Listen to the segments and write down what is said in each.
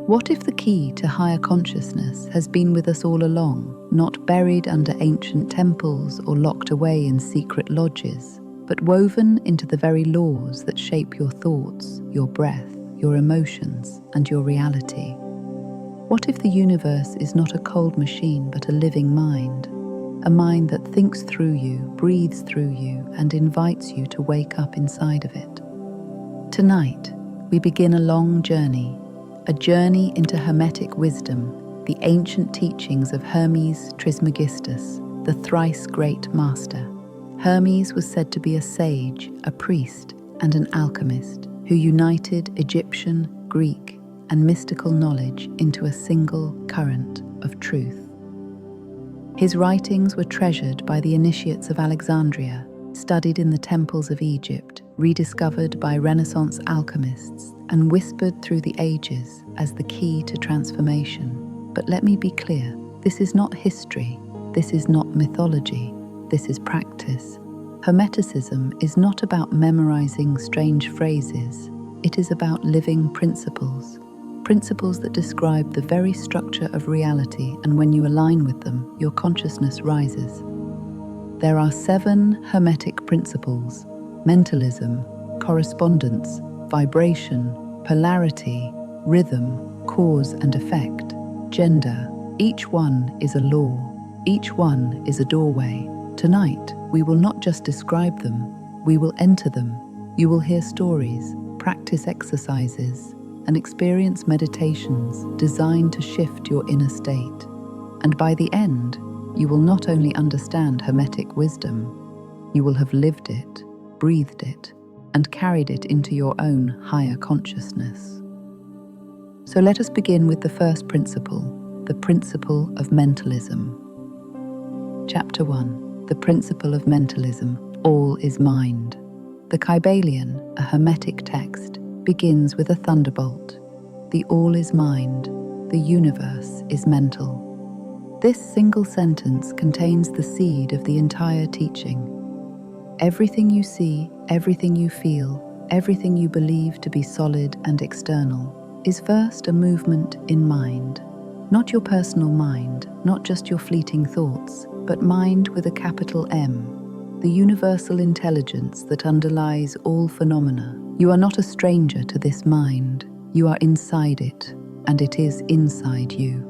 What if the key to higher consciousness has been with us all along, not buried under ancient temples or locked away in secret lodges, but woven into the very laws that shape your thoughts, your breath, your emotions, and your reality? What if the universe is not a cold machine but a living mind? A mind that thinks through you, breathes through you, and invites you to wake up inside of it. Tonight, we begin a long journey, a journey into Hermetic wisdom, the ancient teachings of Hermes Trismegistus, the thrice great master. Hermes was said to be a sage, a priest, and an alchemist who united Egyptian, Greek, and mystical knowledge into a single current of truth. His writings were treasured by the initiates of Alexandria, studied in the temples of Egypt, rediscovered by Renaissance alchemists, and whispered through the ages as the key to transformation. But let me be clear, this is not history, this is not mythology, this is practice. Hermeticism is not about memorizing strange phrases, it is about living principles. Principles that describe the very structure of reality, and when you align with them, your consciousness rises. There are 7 Hermetic principles: mentalism, correspondence, vibration, polarity, rhythm, cause and effect, gender. Each one is a law. Each one is a doorway. Tonight, we will not just describe them, we will enter them. You will hear stories, practice exercises, and experience meditations designed to shift your inner state. And by the end, you will not only understand Hermetic wisdom, you will have lived it, breathed it, and carried it into your own higher consciousness. So let us begin with the first principle, the principle of mentalism. Chapter 1. The principle of mentalism. All is mind. The Kybalion, a Hermetic text, begins with a thunderbolt. The all is mind, the universe is mental. This single sentence contains the seed of the entire teaching. Everything you see, everything you feel, everything you believe to be solid and external, is first a movement in mind. Not your personal mind, not just your fleeting thoughts, but mind with a capital M, the universal intelligence that underlies all phenomena. You are not a stranger to this mind. You are inside it, and it is inside you.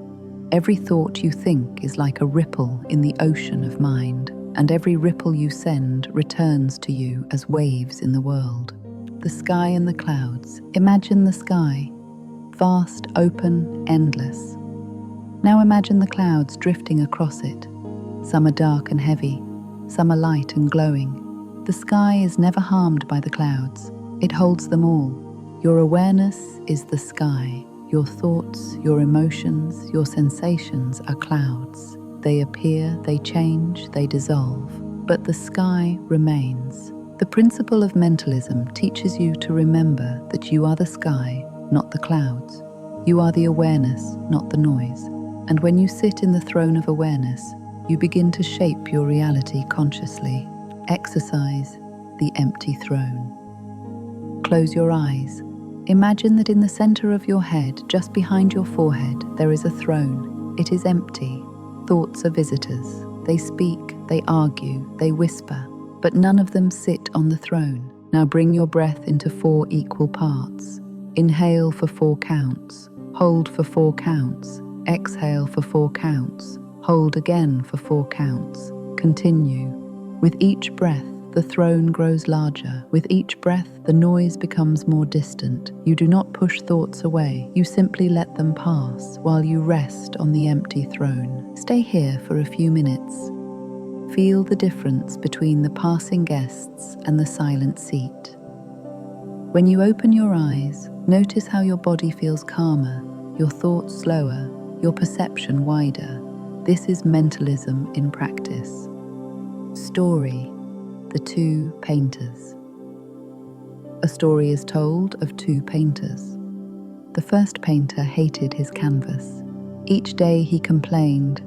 Every thought you think is like a ripple in the ocean of mind, and every ripple you send returns to you as waves in the world. The sky and the clouds. Imagine the sky, vast, open, endless. Now imagine the clouds drifting across it. Some are dark and heavy, some are light and glowing. The sky is never harmed by the clouds. It holds them all. Your awareness is the sky. Your thoughts, your emotions, your sensations are clouds. They appear, they change, they dissolve. But the sky remains. The principle of mentalism teaches you to remember that you are the sky, not the clouds. You are the awareness, not the noise. And when you sit in the throne of awareness, you begin to shape your reality consciously. Exercise the empty throne. Close your eyes. Imagine that in the center of your head, just behind your forehead, there is a throne. It is empty. Thoughts are visitors. They speak, they argue, they whisper, but none of them sit on the throne. Now bring your breath into 4 equal parts. Inhale for 4 counts. Hold for 4 counts. Exhale for 4 counts. Hold again for 4 counts. Continue. With each breath, the throne grows larger. With each breath, the noise becomes more distant. You do not push thoughts away. You simply let them pass while you rest on the empty throne. Stay here for a few minutes. Feel the difference between the passing guests and the silent seat. When you open your eyes, notice how your body feels calmer, your thoughts slower, your perception wider. This is mentalism in practice. Story. The 2 painters. A story is told of 2 painters. The first painter hated his canvas. Each day he complained,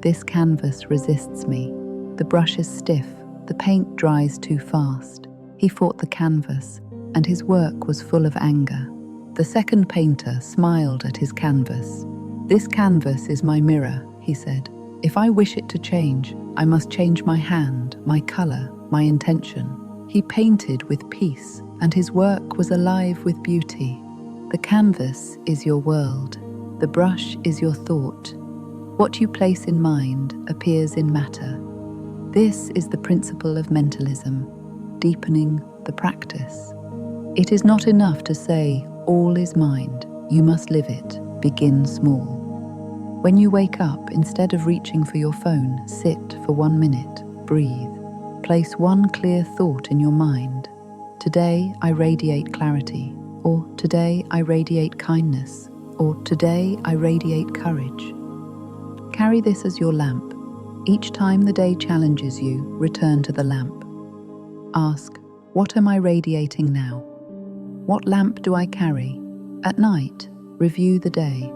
"This canvas resists me. The brush is stiff, the paint dries too fast." He fought the canvas, and his work was full of anger. The second painter smiled at his canvas. "This canvas is my mirror," he said. "If I wish it to change, I must change my hand, my color, my intention." He painted with peace, and his work was alive with beauty. The canvas is your world. The brush is your thought. What you place in mind appears in matter. This is the principle of mentalism, deepening the practice. It is not enough to say, "All is mind." You must live it. Begin small. When you wake up, instead of reaching for your phone, sit for 1 minute, breathe. Place one clear thought in your mind. Today I radiate clarity, or today I radiate kindness, or today I radiate courage. Carry this as your lamp. Each time the day challenges you, return to the lamp. Ask, what am I radiating now? What lamp do I carry? At night, review the day.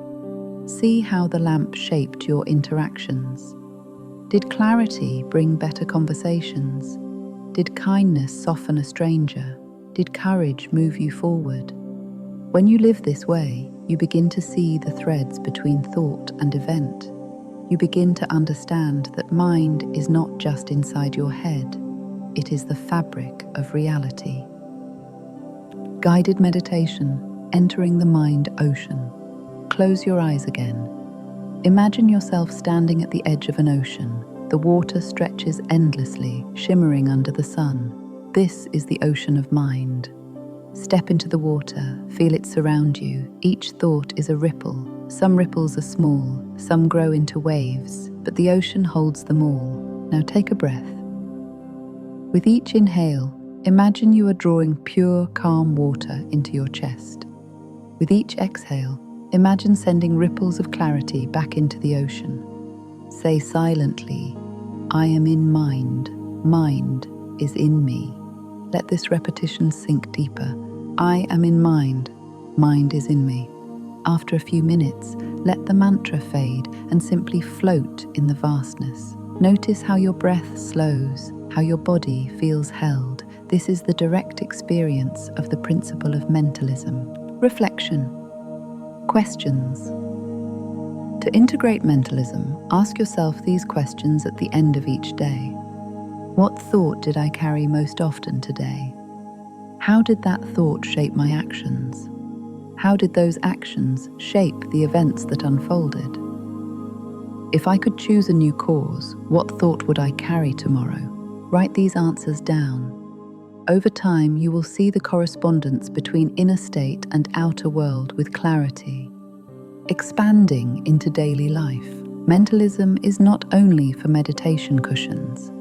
See how the lamp shaped your interactions. Did clarity bring better conversations? Did kindness soften a stranger? Did courage move you forward? When you live this way, you begin to see the threads between thought and event. You begin to understand that mind is not just inside your head, it is the fabric of reality. Guided meditation, entering the mind ocean. Close your eyes again. Imagine yourself standing at the edge of an ocean. The water stretches endlessly, shimmering under the sun. This is the ocean of mind. Step into the water, feel it surround you. Each thought is a ripple. Some ripples are small, some grow into waves, but the ocean holds them all. Now take a breath. With each inhale, imagine you are drawing pure, calm water into your chest. With each exhale, imagine sending ripples of clarity back into the ocean. Say silently, "I am in mind. Mind is in me." Let this repetition sink deeper. I am in mind. Mind is in me. After a few minutes, let the mantra fade and simply float in the vastness. Notice how your breath slows, how your body feels held. This is the direct experience of the principle of mentalism. Reflection. Questions. To integrate mentalism, ask yourself these questions at the end of each day. What thought did I carry most often today? How did that thought shape my actions? How did those actions shape the events that unfolded? If I could choose a new cause, what thought would I carry tomorrow? Write these answers down. Over time, you will see the correspondence between inner state and outer world with clarity. Expanding into daily life. Mentalism is not only for meditation cushions.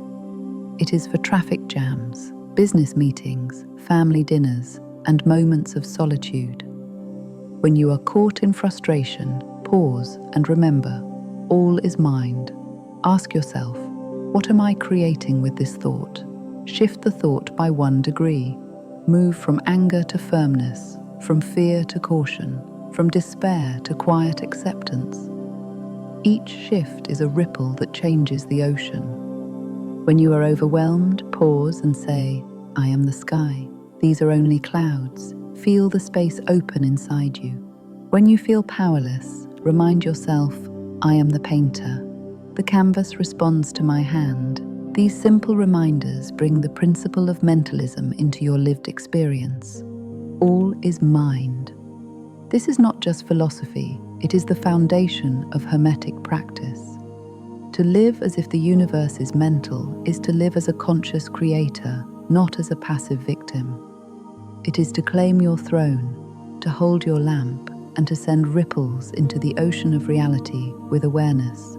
It is for traffic jams, business meetings, family dinners, and moments of solitude. When you are caught in frustration, pause and remember, all is mind. Ask yourself, what am I creating with this thought? Shift the thought by 1 degree. Move from anger to firmness, from fear to caution, from despair to quiet acceptance. Each shift is a ripple that changes the ocean. When you are overwhelmed, pause and say, I am the sky. These are only clouds. Feel the space open inside you. When you feel powerless, remind yourself, I am the painter. The canvas responds to my hand. These simple reminders bring the principle of mentalism into your lived experience. All is mind. This is not just philosophy, it is the foundation of Hermetic practice. To live as if the universe is mental is to live as a conscious creator, not as a passive victim. It is to claim your throne, to hold your lamp, and to send ripples into the ocean of reality with awareness.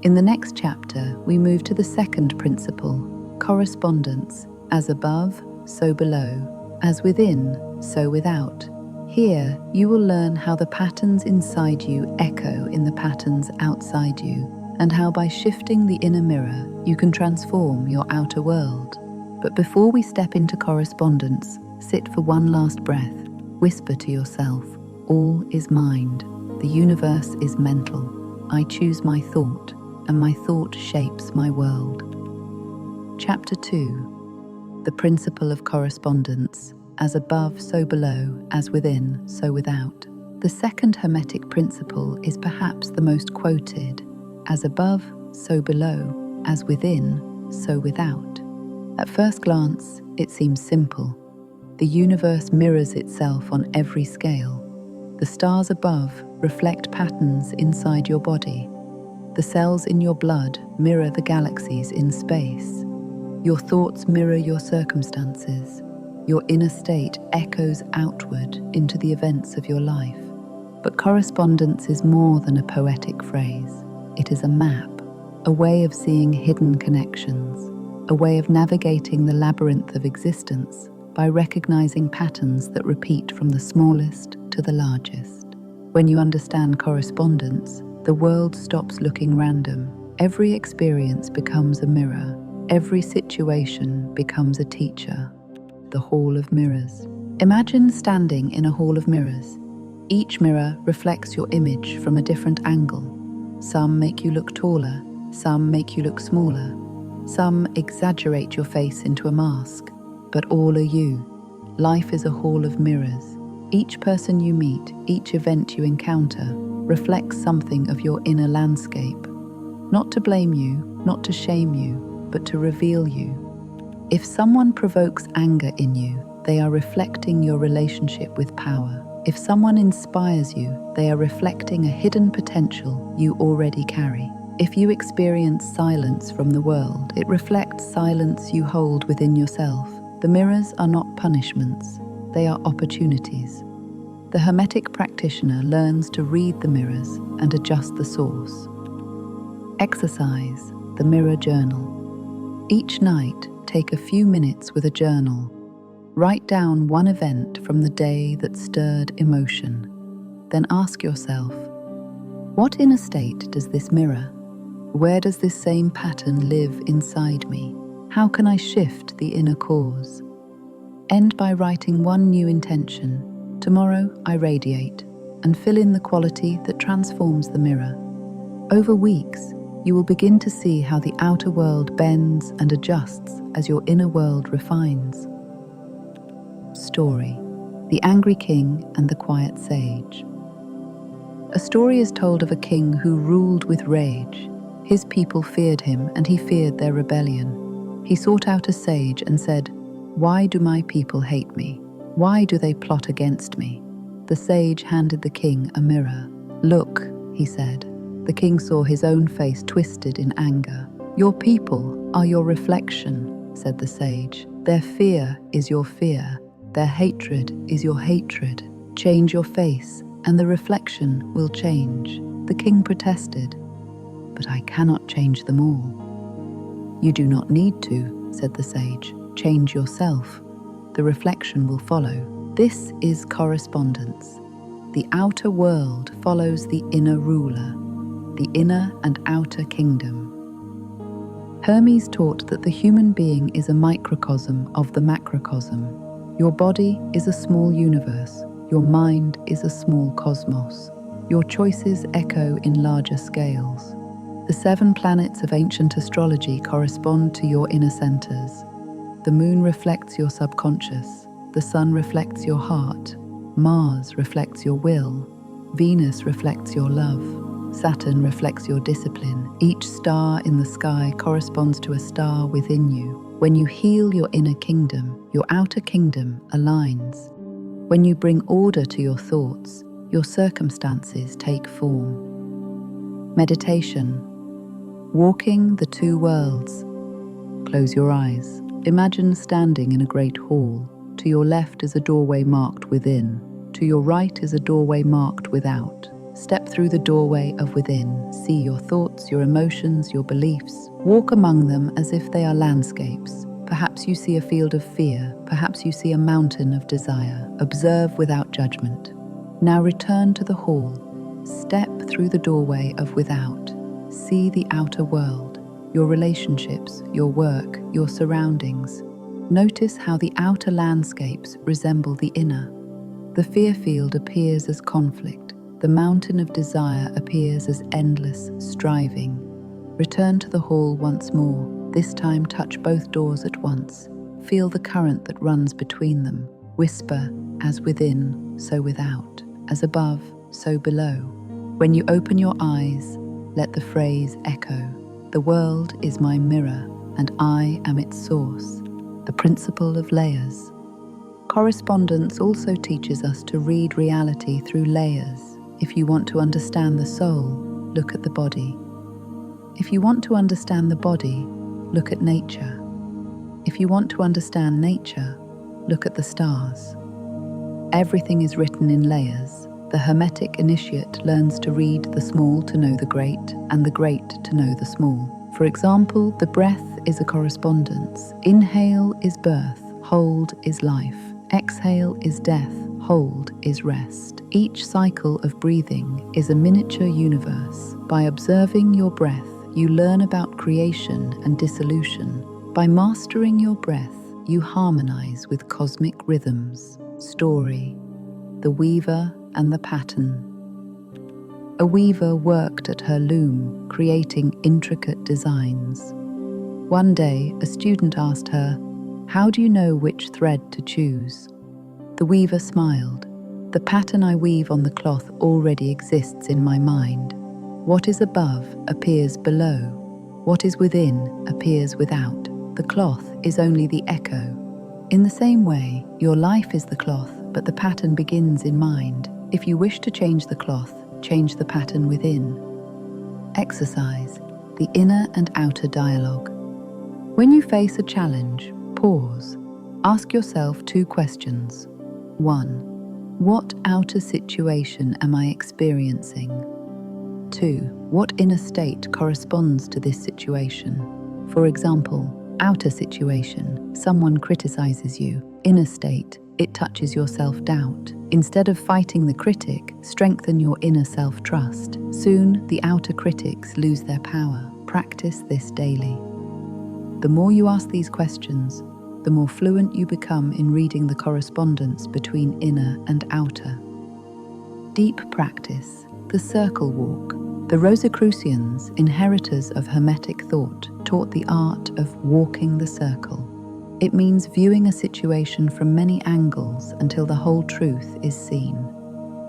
In the next chapter, we move to the second principle, correspondence, as above, so below, as within, so without. Here, you will learn how the patterns inside you echo in the patterns outside you, and how by shifting the inner mirror, you can transform your outer world. But before we step into correspondence, sit for one last breath. Whisper to yourself, all is mind. The universe is mental. I choose my thought, and my thought shapes my world. Chapter 2. The Principle of Correspondence. as above, so below, as within, so without. The second Hermetic principle is perhaps the most quoted: as above, so below, as within, so without. At first glance, it seems simple. The universe mirrors itself on every scale. The stars above reflect patterns inside your body. The cells in your blood mirror the galaxies in space. Your thoughts mirror your circumstances. Your inner state echoes outward into the events of your life. But correspondence is more than a poetic phrase. It is a map, a way of seeing hidden connections, a way of navigating the labyrinth of existence by recognizing patterns that repeat from the smallest to the largest. When you understand correspondence, the world stops looking random. Every experience becomes a mirror. Every situation becomes a teacher. The Hall of Mirrors. Imagine standing in a hall of mirrors. Each mirror reflects your image from a different angle. Some make you look taller, some make you look smaller. Some exaggerate your face into a mask, but all are you. Life is a hall of mirrors. Each person you meet, each event you encounter, reflects something of your inner landscape. Not to blame you, not to shame you, but to reveal you. If someone provokes anger in you, they are reflecting your relationship with power. If someone inspires you, they are reflecting a hidden potential you already carry. If you experience silence from the world, it reflects silence you hold within yourself. The mirrors are not punishments, they are opportunities. The Hermetic practitioner learns to read the mirrors and adjust the source. Exercise, the mirror journal. Each night, take a few minutes with a journal. Write down one event from the day that stirred emotion. Then ask yourself, what inner state does this mirror? Where does this same pattern live inside me? How can I shift the inner cause? End by writing one new intention. Tomorrow I radiate, and fill in the quality that transforms the mirror. Over weeks, you will begin to see how the outer world bends and adjusts as your inner world refines. Story: The Angry King and the Quiet Sage. A story is told of a king who ruled with rage. His people feared him, and he feared their rebellion. He sought out a sage and said, "Why do my people hate me? Why do they plot against me?" The sage handed the king a mirror. "Look," he said. The king saw his own face twisted in anger. "Your people are your reflection," said the sage. "Their fear is your fear. Their hatred is your hatred. Change your face, and the reflection will change." The king protested, "But I cannot change them all." "You do not need to," said the sage. "Change yourself. The reflection will follow." This is correspondence. The outer world follows the inner ruler, the inner and outer kingdom. Hermes taught that the human being is a microcosm of the macrocosm. Your body is a small universe. Your mind is a small cosmos. Your choices echo in larger scales. The 7 planets of ancient astrology correspond to your inner centers. The moon reflects your subconscious. The sun reflects your heart. Mars reflects your will. Venus reflects your love. Saturn reflects your discipline. Each star in the sky corresponds to a star within you. When you heal your inner kingdom, your outer kingdom aligns. When you bring order to your thoughts, your circumstances take form. Meditation. Walking the 2 worlds. Close your eyes. Imagine standing in a great hall. To your left is a doorway marked within. To your right is a doorway marked without. Step through the doorway of within. See your thoughts, your emotions, your beliefs. Walk among them as if they are landscapes. Perhaps you see a field of fear. Perhaps you see a mountain of desire. Observe without judgment. Now return to the hall. Step through the doorway of without. See the outer world, your relationships, your work, your surroundings. Notice how the outer landscapes resemble the inner. The fear field appears as conflict. The mountain of desire appears as endless striving. Return to the hall once more. This time touch both doors at once. Feel the current that runs between them. Whisper, as within, so without, as above, so below. When you open your eyes, let the phrase echo, "The world is my mirror, and I am its source." The principle of layers. Correspondence also teaches us to read reality through layers. If you want to understand the soul, look at the body. If you want to understand the body, look at nature. If you want to understand nature, look at the stars. Everything is written in layers. The Hermetic initiate learns to read the small to know the great, and the great to know the small. For example, the breath is a correspondence. Inhale is birth, hold is life. Exhale is death, hold is rest. Each cycle of breathing is a miniature universe. By observing your breath, you learn about creation and dissolution. By mastering your breath, you harmonize with cosmic rhythms. Story: the weaver and the pattern. A weaver worked at her loom, creating intricate designs. One day, a student asked her, "How do you know which thread to choose?" The weaver smiled. "The pattern I weave on the cloth already exists in my mind. What is above appears below. What is within appears without. The cloth is only the echo." In the same way, your life is the cloth, but the pattern begins in mind. If you wish to change the cloth, change the pattern within. Exercise: the inner and outer dialogue. When you face a challenge, pause. Ask yourself 2 questions. 1. What outer situation am I experiencing? 2. What inner state corresponds to this situation? For example, outer situation, someone criticizes you. Inner state, it touches your self-doubt. Instead of fighting the critic, strengthen your inner self-trust. Soon, the outer critics lose their power. Practice this daily. The more you ask these questions, the more fluent you become in reading the correspondence between inner and outer. Deep practice, the circle walk. The Rosicrucians, inheritors of Hermetic thought, taught the art of walking the circle. It means viewing a situation from many angles until the whole truth is seen.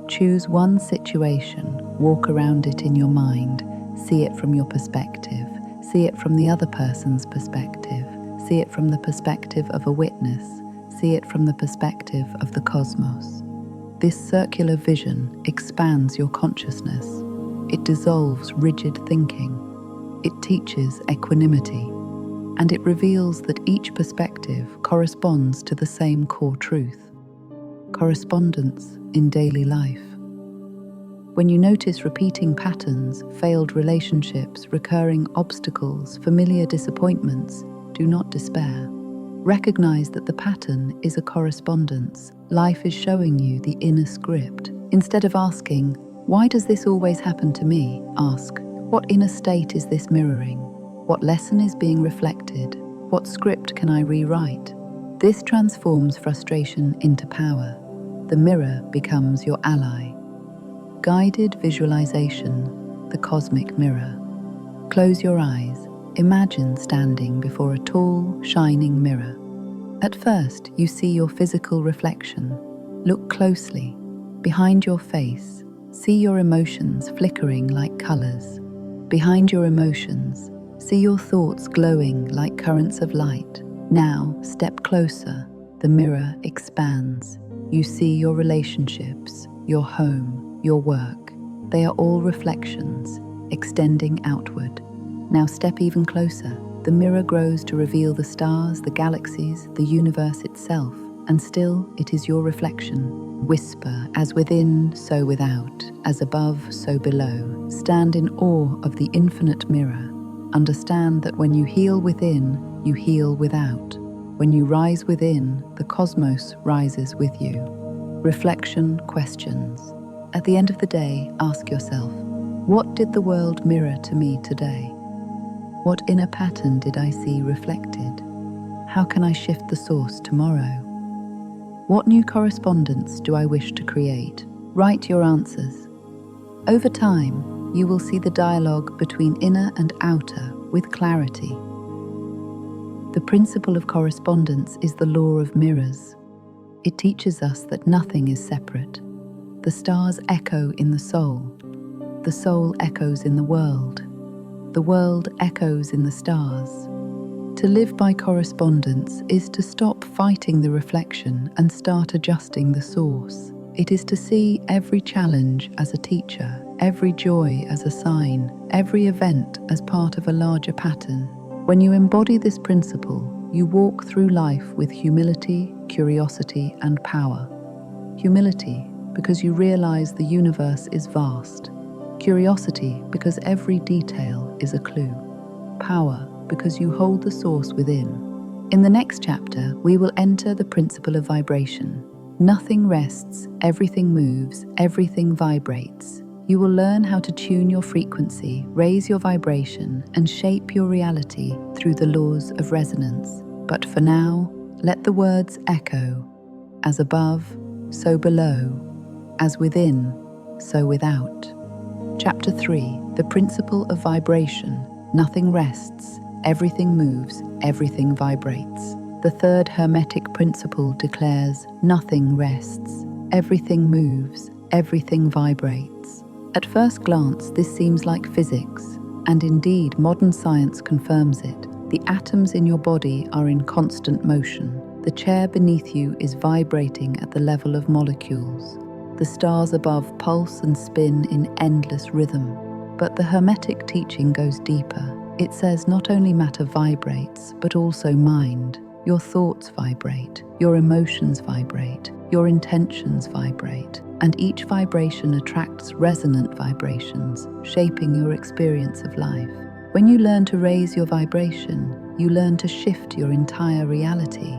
Choose one situation, walk around it in your mind, see it from your perspective, see it from the other person's perspective, see it from the perspective of a witness, see it from the perspective of the cosmos. This circular vision expands your consciousness. It dissolves rigid thinking. It teaches equanimity. And it reveals that each perspective corresponds to the same core truth. Correspondence in daily life. When you notice repeating patterns, failed relationships, recurring obstacles, familiar disappointments, do not despair. Recognize that the pattern is a correspondence. Life is showing you the inner script. Instead of asking, "Why does this always happen to me?" ask, "What inner state is this mirroring? What lesson is being reflected? What script can I rewrite?" This transforms frustration into power. The mirror becomes your ally. Guided visualization, the cosmic mirror. Close your eyes. Imagine standing before a tall, shining mirror. At first, you see your physical reflection. Look closely. Behind your face, see your emotions flickering like colors. Behind your emotions, see your thoughts glowing like currents of light. Now, step closer. The mirror expands. You see your relationships, your home, your work. They are all reflections, extending outward. Now step even closer. The mirror grows to reveal the stars, the galaxies, the universe itself, and still it is your reflection. Whisper, as within, so without, as above, so below. Stand in awe of the infinite mirror. Understand that when you heal within, you heal without. When you rise within, the cosmos rises with you. Reflection questions. At the end of the day, ask yourself, what did the world mirror to me today? What inner pattern did I see reflected? How can I shift the source tomorrow? What new correspondence do I wish to create? Write your answers. Over time, you will see the dialogue between inner and outer with clarity. The principle of correspondence is the law of mirrors. It teaches us that nothing is separate. The stars echo in the soul echoes in the world echoes in the stars. To live by correspondence is to stop fighting the reflection and start adjusting the source. It is to see every challenge as a teacher, every joy as a sign, every event as part of a larger pattern. When you embody this principle, you walk through life with humility, curiosity, and power. Humility, because you realize the universe is vast. Curiosity, because every detail is a clue. Power, because you hold the source within. In the next chapter, we will enter the principle of vibration. Nothing rests, everything moves, everything vibrates. You will learn how to tune your frequency, raise your vibration, and shape your reality through the laws of resonance. But for now, let the words echo. As above, so below. As within, so without. Chapter 3. The Principle of Vibration. Nothing rests, everything moves, everything vibrates. The third Hermetic Principle declares nothing rests, everything moves, everything vibrates. At first glance, this seems like physics, and indeed modern science confirms it. The atoms in your body are in constant motion. The chair beneath you is vibrating at the level of molecules. The stars above pulse and spin in endless rhythm. But the Hermetic teaching goes deeper. It says not only matter vibrates, but also mind. Your thoughts vibrate, your emotions vibrate, your intentions vibrate, and each vibration attracts resonant vibrations, shaping your experience of life. When you learn to raise your vibration, you learn to shift your entire reality.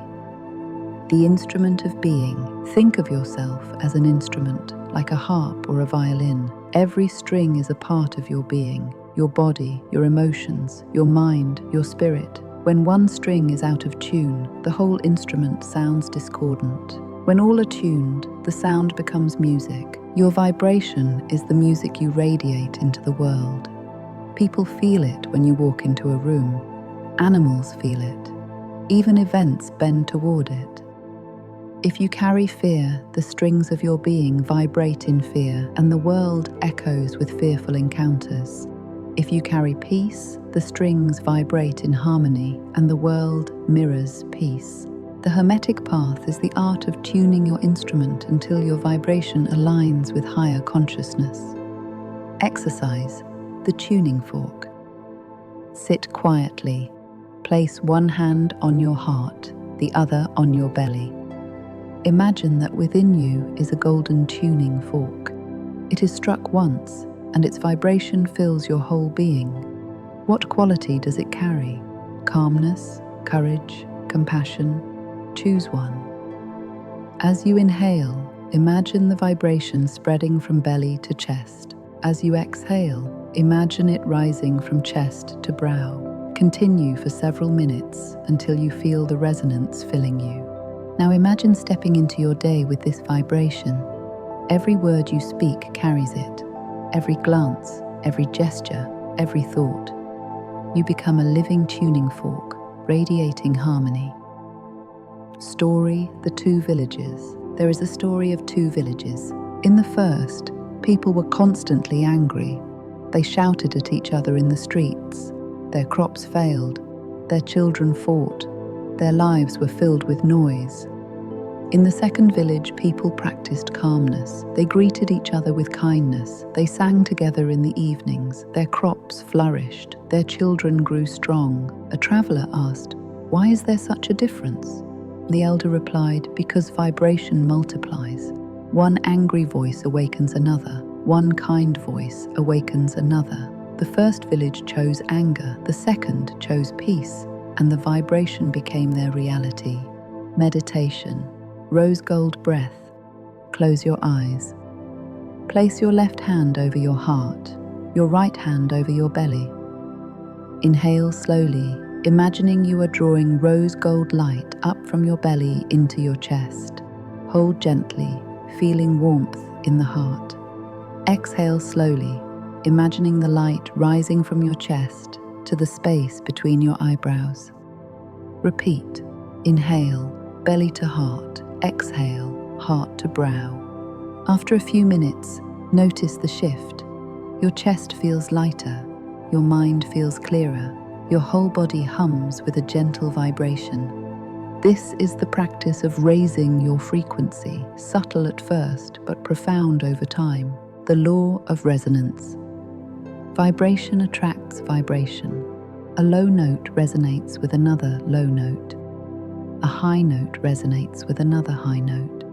The instrument of being. Think of yourself as an instrument, like a harp or a violin. Every string is a part of your being, your body, your emotions, your mind, your spirit. When one string is out of tune, the whole instrument sounds discordant. When all are tuned, the sound becomes music. Your vibration is the music you radiate into the world. People feel it when you walk into a room. Animals feel it. Even events bend toward it. If you carry fear, the strings of your being vibrate in fear, and the world echoes with fearful encounters. If you carry peace, the strings vibrate in harmony, and the world mirrors peace. The Hermetic path is the art of tuning your instrument until your vibration aligns with higher consciousness. Exercise, the tuning fork. Sit quietly. Place one hand on your heart, the other on your belly. Imagine that within you is a golden tuning fork. It is struck once, and its vibration fills your whole being. What quality does it carry? Calmness, courage, compassion? Choose one. As you inhale, imagine the vibration spreading from belly to chest. As you exhale, imagine it rising from chest to brow. Continue for several minutes until you feel the resonance filling you. Now imagine stepping into your day with this vibration. Every word you speak carries it. Every glance, every gesture, every thought. You become a living tuning fork, radiating harmony. Story, the two villages. There is a story of two villages. In the first, people were constantly angry. They shouted at each other in the streets. Their crops failed. Their children fought. Their lives were filled with noise. In the second village, people practiced calmness. They greeted each other with kindness. They sang together in the evenings. Their crops flourished. Their children grew strong. A traveler asked, "Why is there such a difference?" The elder replied, "Because vibration multiplies. One angry voice awakens another. One kind voice awakens another." The first village chose anger. The second chose peace. And the vibration became their reality. Meditation. Rose gold breath. Close your eyes. Place your left hand over your heart, your right hand over your belly. Inhale slowly, imagining you are drawing rose gold light up from your belly into your chest. Hold gently, feeling warmth in the heart. Exhale slowly, imagining the light rising from your chest to the space between your eyebrows. Repeat. Inhale, belly to heart. exhale, heart to brow. After a few minutes, notice the shift. Your chest feels lighter, your mind feels clearer, your whole body hums with a gentle vibration. This is the practice of raising your frequency, subtle at first but profound over time. The law of resonance. Vibration attracts vibration. A low note resonates with another low note. A high note resonates with another high note.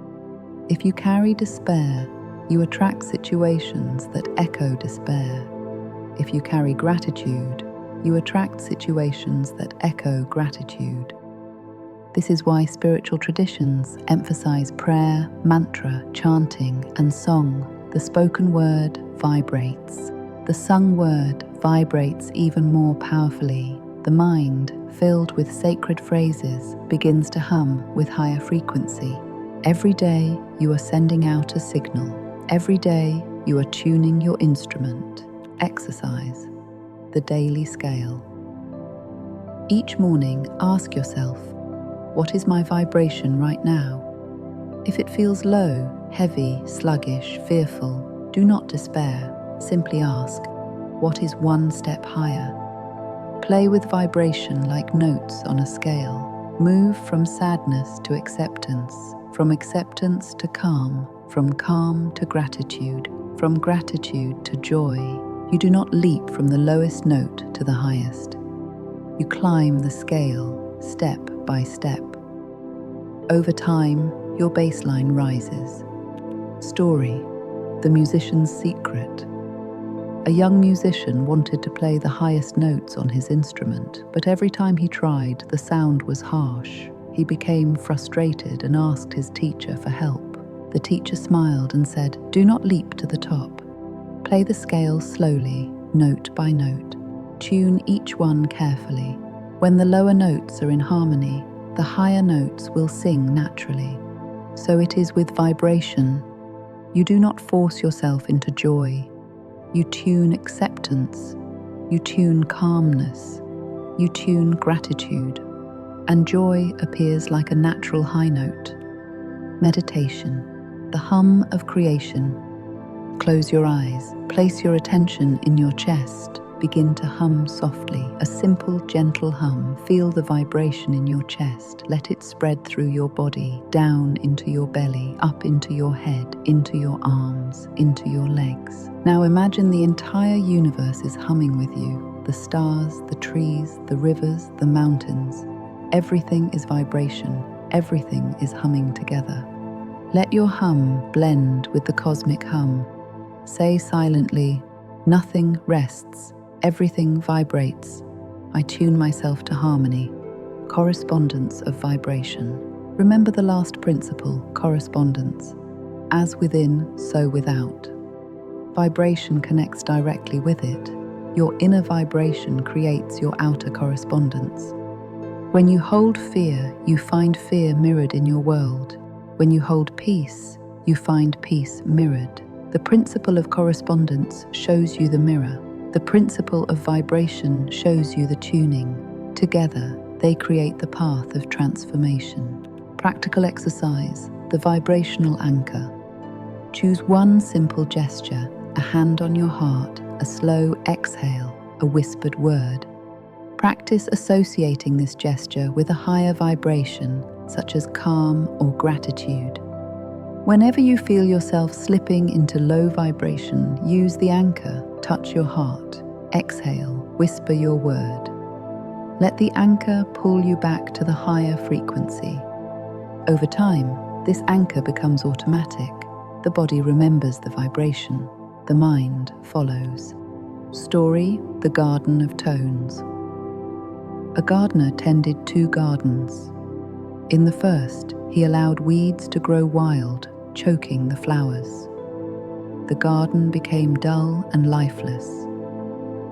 If you carry despair, you attract situations that echo despair. If you carry gratitude, you attract situations that echo gratitude. This is why spiritual traditions emphasize prayer, mantra, chanting, and song. The spoken word vibrates. The sung word vibrates even more powerfully. The mind, filled with sacred phrases, begins to hum with higher frequency. Every day, you are sending out a signal. Every day, you are tuning your instrument. Exercise. The daily scale. Each morning, ask yourself, what is my vibration right now? If it feels low, heavy, sluggish, fearful, do not despair. Simply ask, what is one step higher? Play with vibration like notes on a scale. Move from sadness to acceptance, from acceptance to calm, from calm to gratitude, from gratitude to joy. You do not leap from the lowest note to the highest. You climb the scale, step by step. Over time, your baseline rises. Story: the musician's secret. A young musician wanted to play the highest notes on his instrument, but every time he tried, the sound was harsh. He became frustrated and asked his teacher for help. The teacher smiled and said, "Do not leap to the top. Play the scale slowly, note by note. Tune each one carefully. When the lower notes are in harmony, the higher notes will sing naturally." So it is with vibration. You do not force yourself into joy. You tune acceptance. You tune calmness. You tune gratitude. And joy appears like a natural high note. Meditation. The hum of creation. Close your eyes. Place your attention in your chest. Begin to hum softly, a simple, gentle hum. Feel the vibration in your chest. Let it spread through your body, down into your belly, up into your head, into your arms, into your legs. Now imagine the entire universe is humming with you. The stars, the trees, the rivers, the mountains. Everything is vibration. Everything is humming together. Let your hum blend with the cosmic hum. Say silently, "Nothing rests. Everything vibrates. I tune myself to harmony." Correspondence of vibration. Remember the last principle, correspondence. As within, so without. Vibration connects directly with it. Your inner vibration creates your outer correspondence. When you hold fear, you find fear mirrored in your world. When you hold peace, you find peace mirrored. The principle of correspondence shows you the mirror. The principle of vibration shows you the tuning. Together, they create the path of transformation. Practical exercise, the vibrational anchor. Choose one simple gesture, a hand on your heart, a slow exhale, a whispered word. Practice associating this gesture with a higher vibration, such as calm or gratitude. Whenever you feel yourself slipping into low vibration, use the anchor, touch your heart, exhale, whisper your word. Let the anchor pull you back to the higher frequency. Over time, this anchor becomes automatic. The body remembers the vibration. The mind follows. Story: the Garden of Tones. A gardener tended 2 gardens. In the first, he allowed weeds to grow wild, choking the flowers. The garden became dull and lifeless.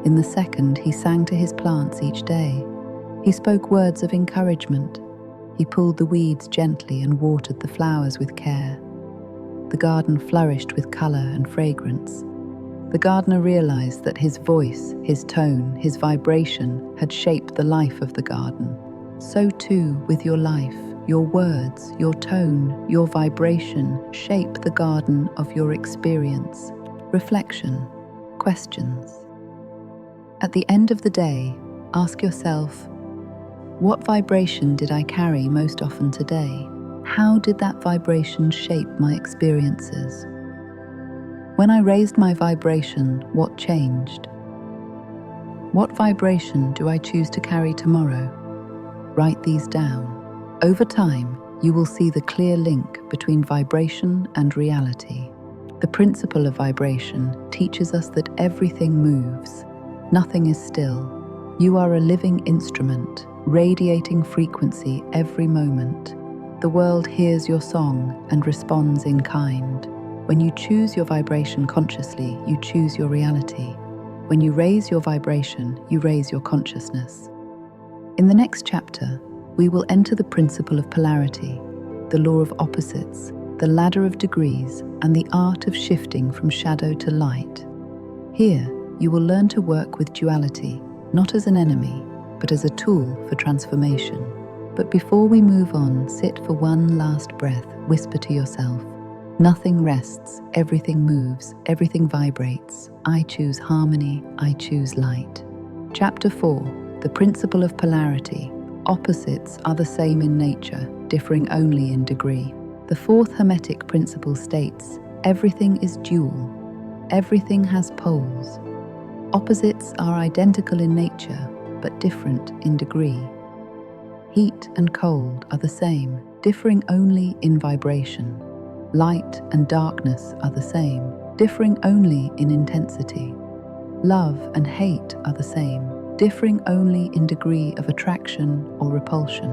In the second, he sang to his plants each day. He spoke words of encouragement. He pulled the weeds gently and watered the flowers with care. The garden flourished with color and fragrance. The gardener realized that his voice, his tone, his vibration had shaped the life of the garden. So too with your life. your words, your tone, your vibration shape the garden of your experience. Reflection, questions. At the end of the day, ask yourself, what vibration did I carry most often today? How did that vibration shape my experiences? When I raised my vibration, what changed? What vibration do I choose to carry tomorrow? Write these down. Over time, you will see the clear link between vibration and reality. The principle of vibration teaches us that everything moves. Nothing is still. You are a living instrument, radiating frequency every moment. The world hears your song and responds in kind. When you choose your vibration consciously, you choose your reality. When you raise your vibration, you raise your consciousness. In the next chapter, we will enter the principle of polarity, the law of opposites, the ladder of degrees, and the art of shifting from shadow to light. Here, you will learn to work with duality, not as an enemy, but as a tool for transformation. But before we move on, sit for one last breath, whisper to yourself, nothing rests, everything moves, everything vibrates. I choose harmony, I choose light. Chapter 4, the principle of polarity. Opposites are the same in nature, differing only in degree. The fourth Hermetic principle states, everything is dual, everything has poles. Opposites are identical in nature, but different in degree. Heat and cold are the same, differing only in vibration. Light and darkness are the same, differing only in intensity. Love and hate are the same, differing only in degree of attraction or repulsion.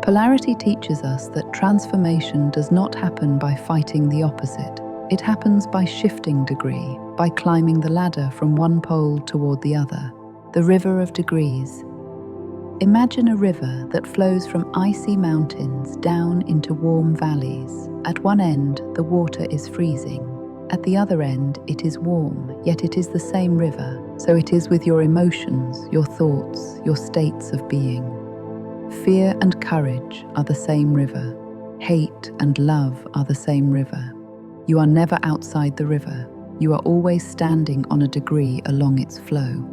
Polarity teaches us that transformation does not happen by fighting the opposite. It happens by shifting degree, by climbing the ladder from one pole toward the other. The river of degrees. Imagine a river that flows from icy mountains down into warm valleys. At one end, the water is freezing. At the other end, it is warm, yet it is the same river. So it is with your emotions, your thoughts, your states of being. Fear and courage are the same river. Hate and love are the same river. You are never outside the river. You are always standing on a degree along its flow.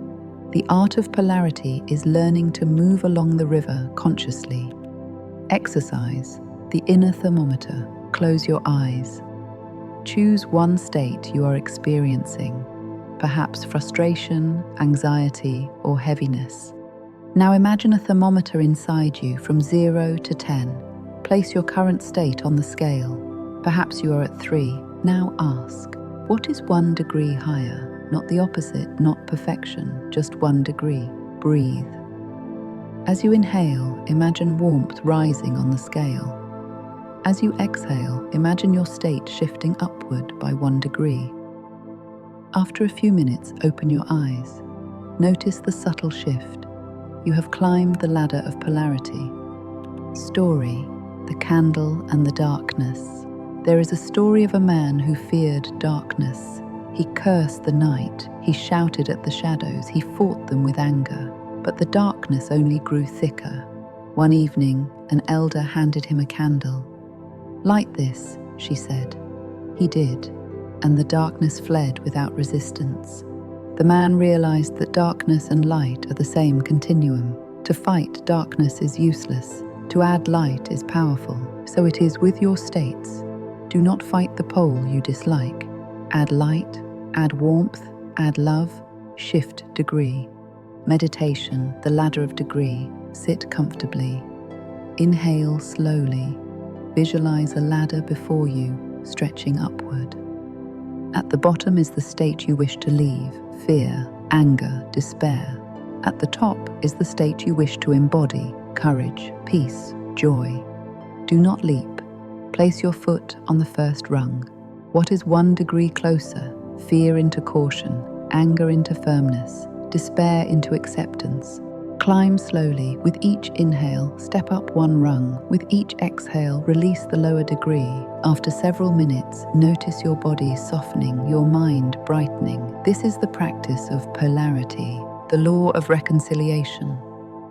The art of polarity is learning to move along the river consciously. Exercise, the inner thermometer. Close your eyes. Choose one state you are experiencing, perhaps frustration, anxiety, or heaviness. Now imagine a thermometer inside you from 0 to 10. Place your current state on the scale. Perhaps you are at 3. Now ask, what is 1 degree higher? Not the opposite, not perfection, just 1 degree. Breathe. As you inhale, imagine warmth rising on the scale. As you exhale, imagine your state shifting upward by 1 degree. After a few minutes, open your eyes. Notice the subtle shift. You have climbed the ladder of polarity. Story, the candle and the darkness. There is a story of a man who feared darkness. He cursed the night, he shouted at the shadows, he fought them with anger. But the darkness only grew thicker. One evening, an elder handed him a candle. "Light this," she said. He did, and the darkness fled without resistance. The man realized that darkness and light are the same continuum. To fight darkness is useless. To add light is powerful. So it is with your states. Do not fight the pole you dislike. Add light, add warmth, add love, shift degree. Meditation, the ladder of degree. Sit comfortably. Inhale slowly. Visualize a ladder before you, stretching upward. At the bottom is the state you wish to leave, fear, anger, despair. At the top is the state you wish to embody, courage, peace, joy. Do not leap. Place your foot on the first rung. What is 1 degree closer? Fear into caution, anger into firmness, despair into acceptance. Climb slowly. With each inhale, step up 1 rung. With each exhale, release the lower degree. After several minutes, notice your body softening, your mind brightening. This is the practice of polarity, the law of reconciliation.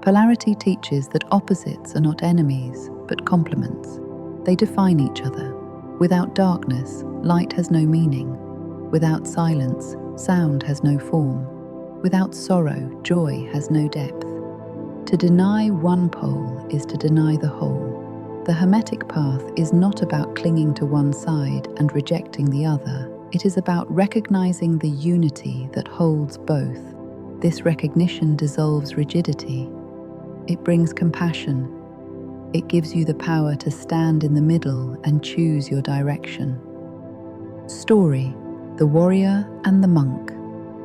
Polarity teaches that opposites are not enemies, but complements. They define each other. Without darkness, light has no meaning. Without silence, sound has no form. Without sorrow, joy has no depth. To deny one pole is to deny the whole. The Hermetic path is not about clinging to one side and rejecting the other. It is about recognizing the unity that holds both. This recognition dissolves rigidity. It brings compassion. It gives you the power to stand in the middle and choose your direction. Story: The Warrior and the Monk.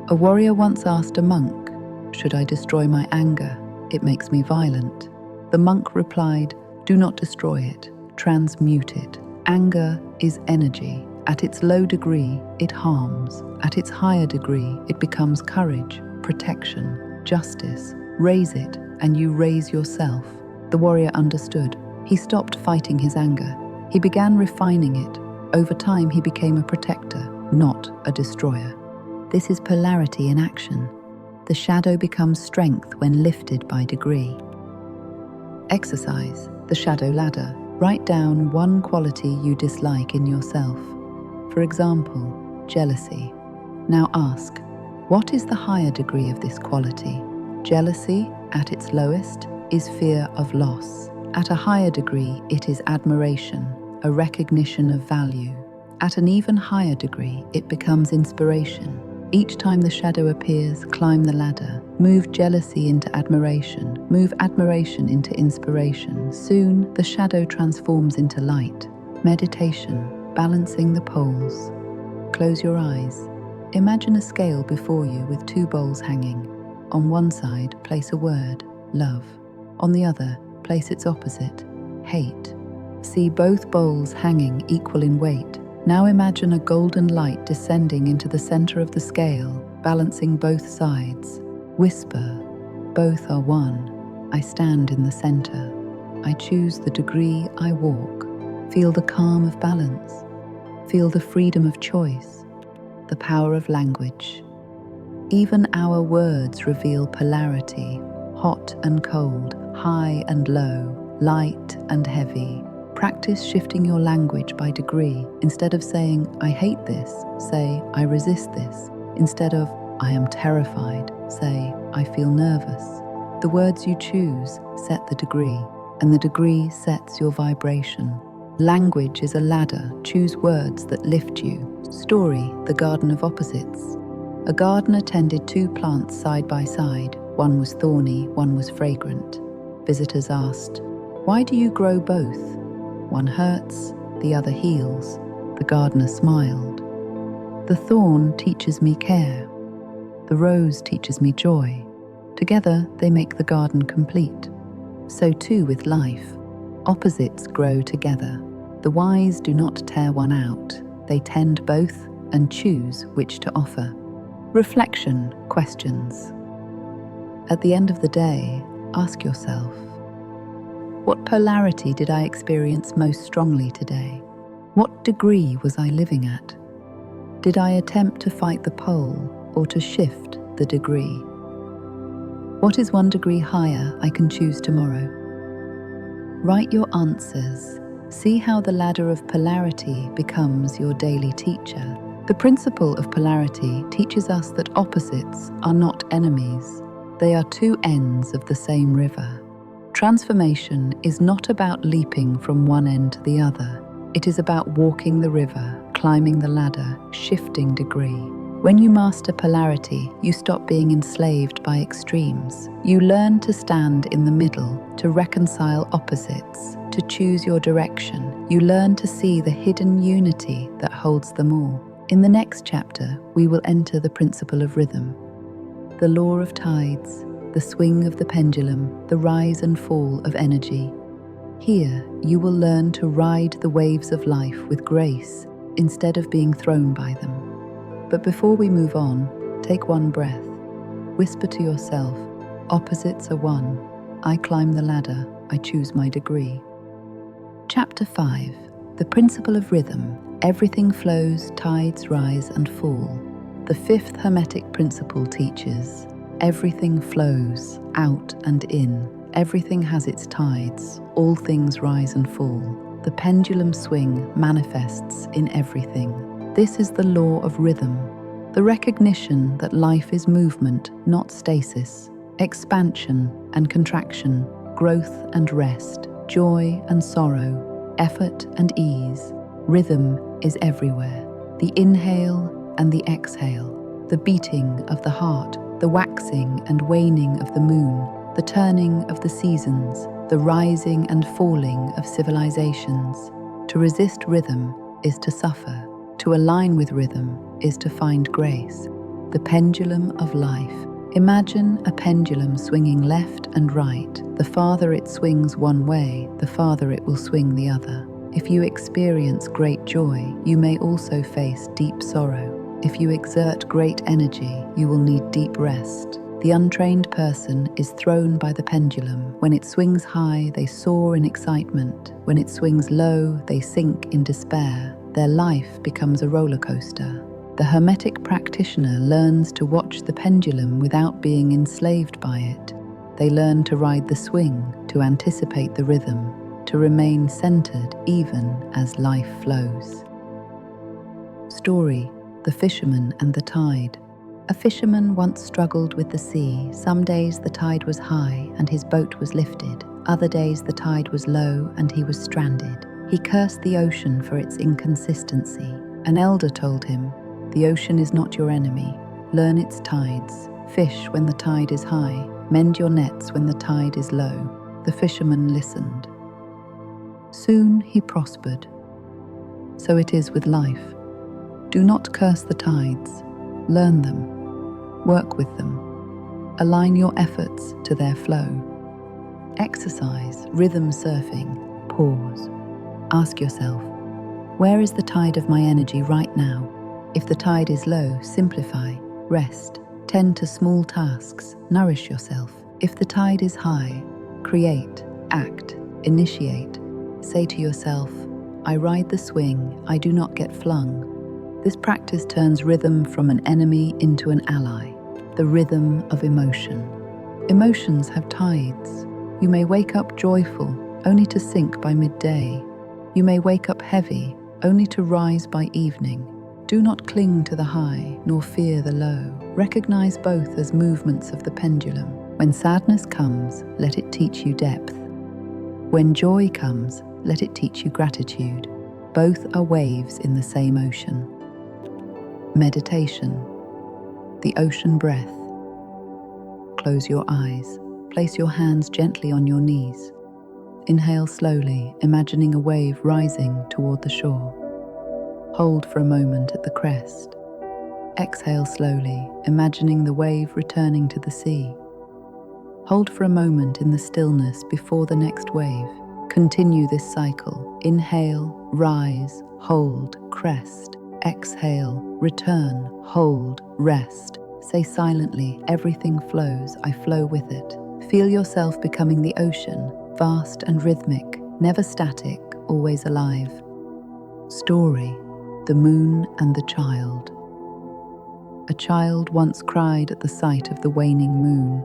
A warrior once asked a monk, "Should I destroy my anger? It makes me violent." The monk replied, "Do not destroy it, transmute it. Anger is energy. At its low degree, it harms. At its higher degree, it becomes courage, protection, justice. Raise it, and you raise yourself." The warrior understood. He stopped fighting his anger. He began refining it. Over time, he became a protector, not a destroyer. This is polarity in action. The shadow becomes strength when lifted by degree. Exercise: the shadow ladder. Write down one quality you dislike in yourself. For example, jealousy. Now ask, what is the higher degree of this quality? Jealousy, at its lowest, is fear of loss. At a higher degree, it is admiration, a recognition of value. At an even higher degree, it becomes inspiration. Each time the shadow appears, climb the ladder. Move jealousy into admiration. Move admiration into inspiration. Soon, the shadow transforms into light. Meditation, balancing the poles. Close your eyes. Imagine a scale before you with two bowls hanging. On one side, place a word, love. On the other, place its opposite, hate. See both bowls hanging equal in weight. Now imagine a golden light descending into the center of the scale, balancing both sides. Whisper, both are one. I stand in the center. I choose the degree I walk. Feel the calm of balance. Feel the freedom of choice, the power of language. Even our words reveal polarity, hot and cold, high and low, light and heavy. Practice shifting your language by degree. Instead of saying, "I hate this," say, "I resist this." Instead of, "I am terrified," say, "I feel nervous." The words you choose set the degree, and the degree sets your vibration. Language is a ladder. Choose words that lift you. Story: the garden of opposites. A gardener tended two plants side by side. One was thorny, one was fragrant. Visitors asked, "Why do you grow both? One hurts, the other heals." The gardener smiled. "The thorn teaches me care. The rose teaches me joy. Together they make the garden complete. So too with life. Opposites grow together. The wise do not tear one out. They tend both and choose which to offer." Reflection, questions. At the end of the day, ask yourself, what polarity did I experience most strongly today? What degree was I living at? Did I attempt to fight the pole or to shift the degree? What is one degree higher I can choose tomorrow? Write your answers. See how the ladder of polarity becomes your daily teacher. The principle of polarity teaches us that opposites are not enemies. They are two ends of the same river. Transformation is not about leaping from one end to the other. It is about walking the river, climbing the ladder, shifting degree. When you master polarity, you stop being enslaved by extremes. You learn to stand in the middle, to reconcile opposites, to choose your direction. You learn to see the hidden unity that holds them all. In the next chapter, we will enter the principle of rhythm, the law of tides, the swing of the pendulum, the rise and fall of energy. Here, you will learn to ride the waves of life with grace instead of being thrown by them. But before we move on, take one breath. Whisper to yourself, opposites are one. I climb the ladder, I choose my degree. Chapter 5, the principle of rhythm. Everything flows, tides rise and fall. The fifth Hermetic principle teaches, everything flows, out and in. Everything has its tides. all things rise and fall. The pendulum swing manifests in everything. This is the law of rhythm, the recognition that life is movement, not stasis, expansion and contraction, growth and rest, joy and sorrow, effort and ease. Rhythm is everywhere. The inhale and the exhale, the beating of the heart, the waxing and waning of the moon, the turning of the seasons, the rising and falling of civilizations. To resist rhythm is to suffer. To align with rhythm is to find grace. The pendulum of life. Imagine a pendulum swinging left and right. The farther it swings one way, the farther it will swing the other. If you experience great joy, you may also face deep sorrow. If you exert great energy, you will need deep rest. The untrained person is thrown by the pendulum. When it swings high, they soar in excitement. When it swings low, they sink in despair. Their life becomes a roller coaster. The Hermetic practitioner learns to watch the pendulum without being enslaved by it. They learn to ride the swing, to anticipate the rhythm, to remain centered even as life flows. Story: The Fisherman and the Tide. A fisherman once struggled with the sea. Some days the tide was high and his boat was lifted. Other days the tide was low and he was stranded. He cursed the ocean for its inconsistency. An elder told him, "The ocean is not your enemy. Learn its tides. Fish when the tide is high. Mend your nets when the tide is low." The fisherman listened. Soon he prospered. So it is with life. Do not curse the tides. Learn them. Work with them. Align your efforts to their flow. Exercise, rhythm surfing. Pause. Ask yourself, where is the tide of my energy right now? If the tide is low, simplify, rest, tend to small tasks, nourish yourself. If the tide is high, create, act, initiate. Say to yourself, I ride the swing, I do not get flung. This practice turns rhythm from an enemy into an ally, the rhythm of emotion. Emotions have tides. You may wake up joyful, only to sink by midday. You may wake up heavy, only to rise by evening. Do not cling to the high, nor fear the low. Recognize both as movements of the pendulum. When sadness comes, let it teach you depth. When joy comes, let it teach you gratitude. Both are waves in the same ocean. Meditation. The ocean breath. Close your eyes. Place your hands gently on your knees. Inhale slowly, imagining a wave rising toward the shore. Hold for a moment at the crest. Exhale slowly, imagining the wave returning to the sea. Hold for a moment in the stillness before the next wave. Continue this cycle. Inhale, rise, hold, crest. Exhale, return, hold, rest. Say silently, everything flows, I flow with it. Feel yourself becoming the ocean, vast and rhythmic, never static, always alive. Story: The Moon and the Child. A child once cried at the sight of the waning moon.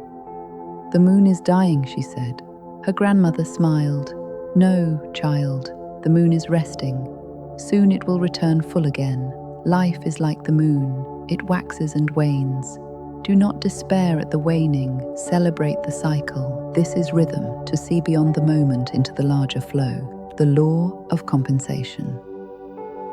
"The moon is dying," she said. Her grandmother smiled. "No, child, the moon is resting. Soon it will return full again. Life is like the moon. It waxes and wanes. Do not despair at the waning. Celebrate the cycle. This is rhythm, to see beyond the moment into the larger flow. The law of compensation.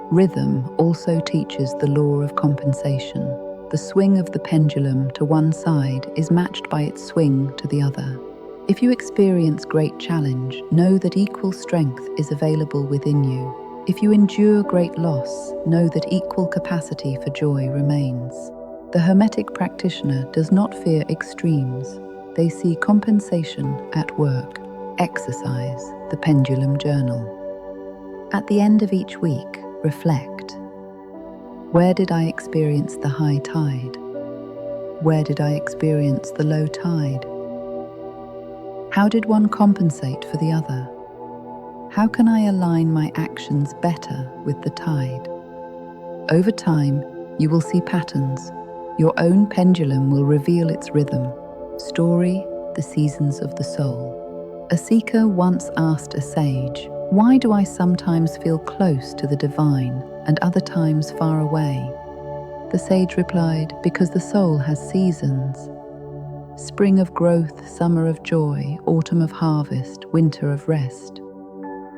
Rhythm also teaches the law of compensation. The swing of the pendulum to one side is matched by its swing to the other. If you experience great challenge, know that equal strength is available within you. If you endure great loss, know that equal capacity for joy remains. The Hermetic practitioner does not fear extremes. They see compensation at work. Exercise, the pendulum journal. At the end of each week, reflect. Where did I experience the high tide? Where did I experience the low tide? How did one compensate for the other? How can I align my actions better with the tide? Over time, you will see patterns. Your own pendulum will reveal its rhythm. Story: The Seasons of the Soul. A seeker once asked a sage, "Why do I sometimes feel close to the divine and other times far away?" The sage replied, "Because the soul has seasons. Spring of growth, summer of joy, autumn of harvest, winter of rest.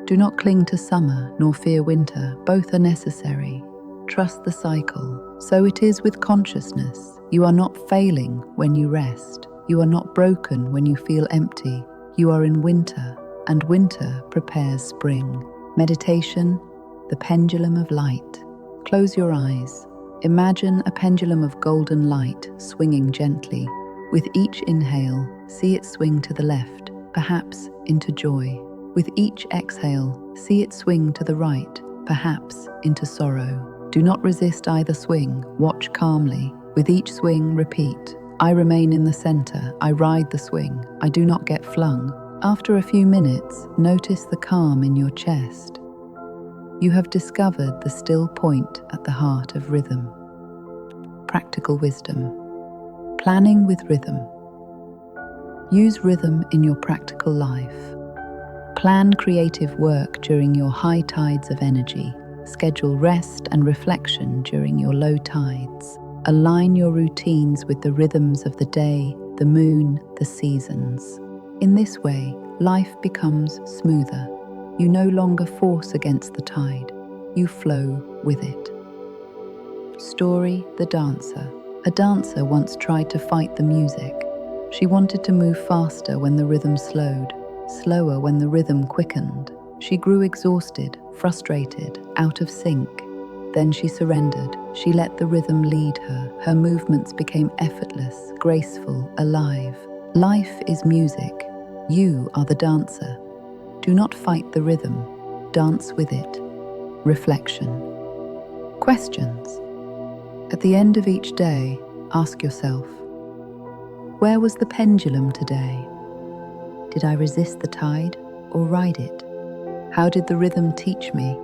Do not cling to summer nor fear winter, both are necessary. Trust the cycle. So it is with consciousness. You are not failing when you rest. You are not broken when you feel empty. You are in winter, and winter prepares spring." Meditation, the pendulum of light. Close your eyes. Imagine a pendulum of golden light swinging gently. With each inhale, see it swing to the left, perhaps into joy. With each exhale, see it swing to the right, perhaps into sorrow. Do not resist either swing, watch calmly. With each swing, repeat, "I remain in the center, I ride the swing, I do not get flung." After a few minutes, notice the calm in your chest. You have discovered the still point at the heart of rhythm. Practical wisdom. Planning with rhythm. Use rhythm in your practical life. Plan creative work during your high tides of energy. Schedule rest and reflection during your low tides. Align your routines with the rhythms of the day, the moon, the seasons. In this way, life becomes smoother. You no longer force against the tide. You flow with it. Story, the dancer. A dancer once tried to fight the music. She wanted to move faster when the rhythm slowed, slower when the rhythm quickened. She grew exhausted, frustrated, out of sync. Then she surrendered. She let the rhythm lead her. Her movements became effortless, graceful, alive. Life is music. You are the dancer. Do not fight the rhythm. Dance with it. Reflection. Questions. At the end of each day, ask yourself, where was the pendulum today? Did I resist the tide or ride it? How did the rhythm teach me?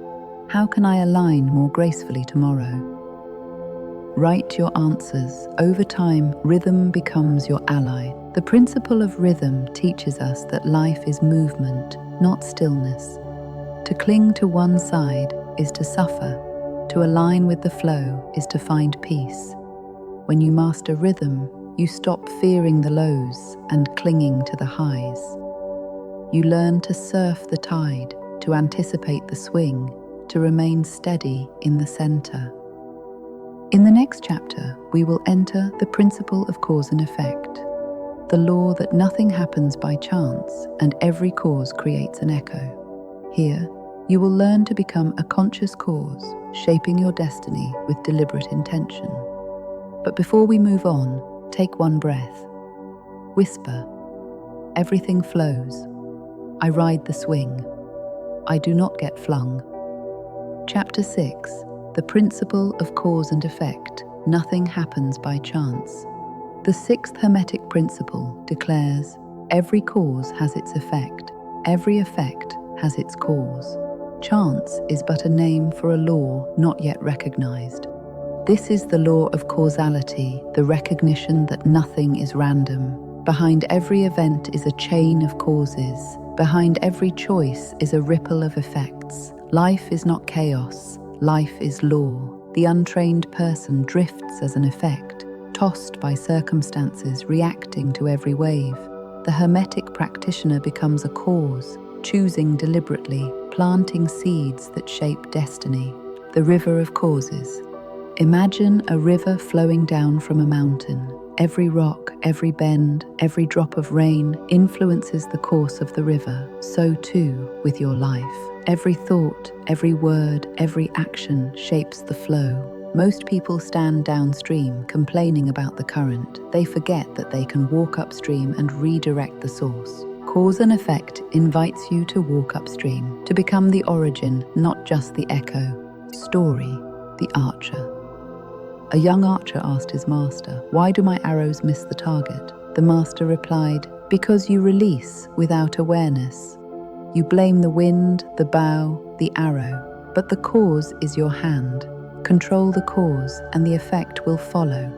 How can I align more gracefully tomorrow? Write your answers. Over time, rhythm becomes your ally. The principle of rhythm teaches us that life is movement, not stillness. To cling to one side is to suffer. To align with the flow is to find peace. When you master rhythm, you stop fearing the lows and clinging to the highs. You learn to surf the tide, to anticipate the swing, to remain steady in the center. In the next chapter, we will enter the principle of cause and effect, the law that nothing happens by chance and every cause creates an echo. Here, you will learn to become a conscious cause, shaping your destiny with deliberate intention. But before we move on, take one breath. Whisper, everything flows. I ride the swing. I do not get flung. Chapter 6, the principle of cause and effect. Nothing happens by chance. The sixth Hermetic principle declares, every cause has its effect. Every effect has its cause. Chance is but a name for a law not yet recognized. This is the law of causality, the recognition that nothing is random. Behind every event is a chain of causes. Behind every choice is a ripple of effects. Life is not chaos, life is law. The untrained person drifts as an effect, tossed by circumstances, reacting to every wave. The Hermetic practitioner becomes a cause, choosing deliberately, planting seeds that shape destiny. The river of causes. Imagine a river flowing down from a mountain. Every rock, every bend, every drop of rain influences the course of the river. So too with your life. Every thought, every word, every action shapes the flow. Most people stand downstream, complaining about the current. They forget that they can walk upstream and redirect the source. Cause and effect invites you to walk upstream, to become the origin, not just the echo. Story, the archer. A young archer asked his master, "Why do my arrows miss the target?" The master replied, "Because you release without awareness. You blame the wind, the bow, the arrow, but the cause is your hand. Control the cause and the effect will follow."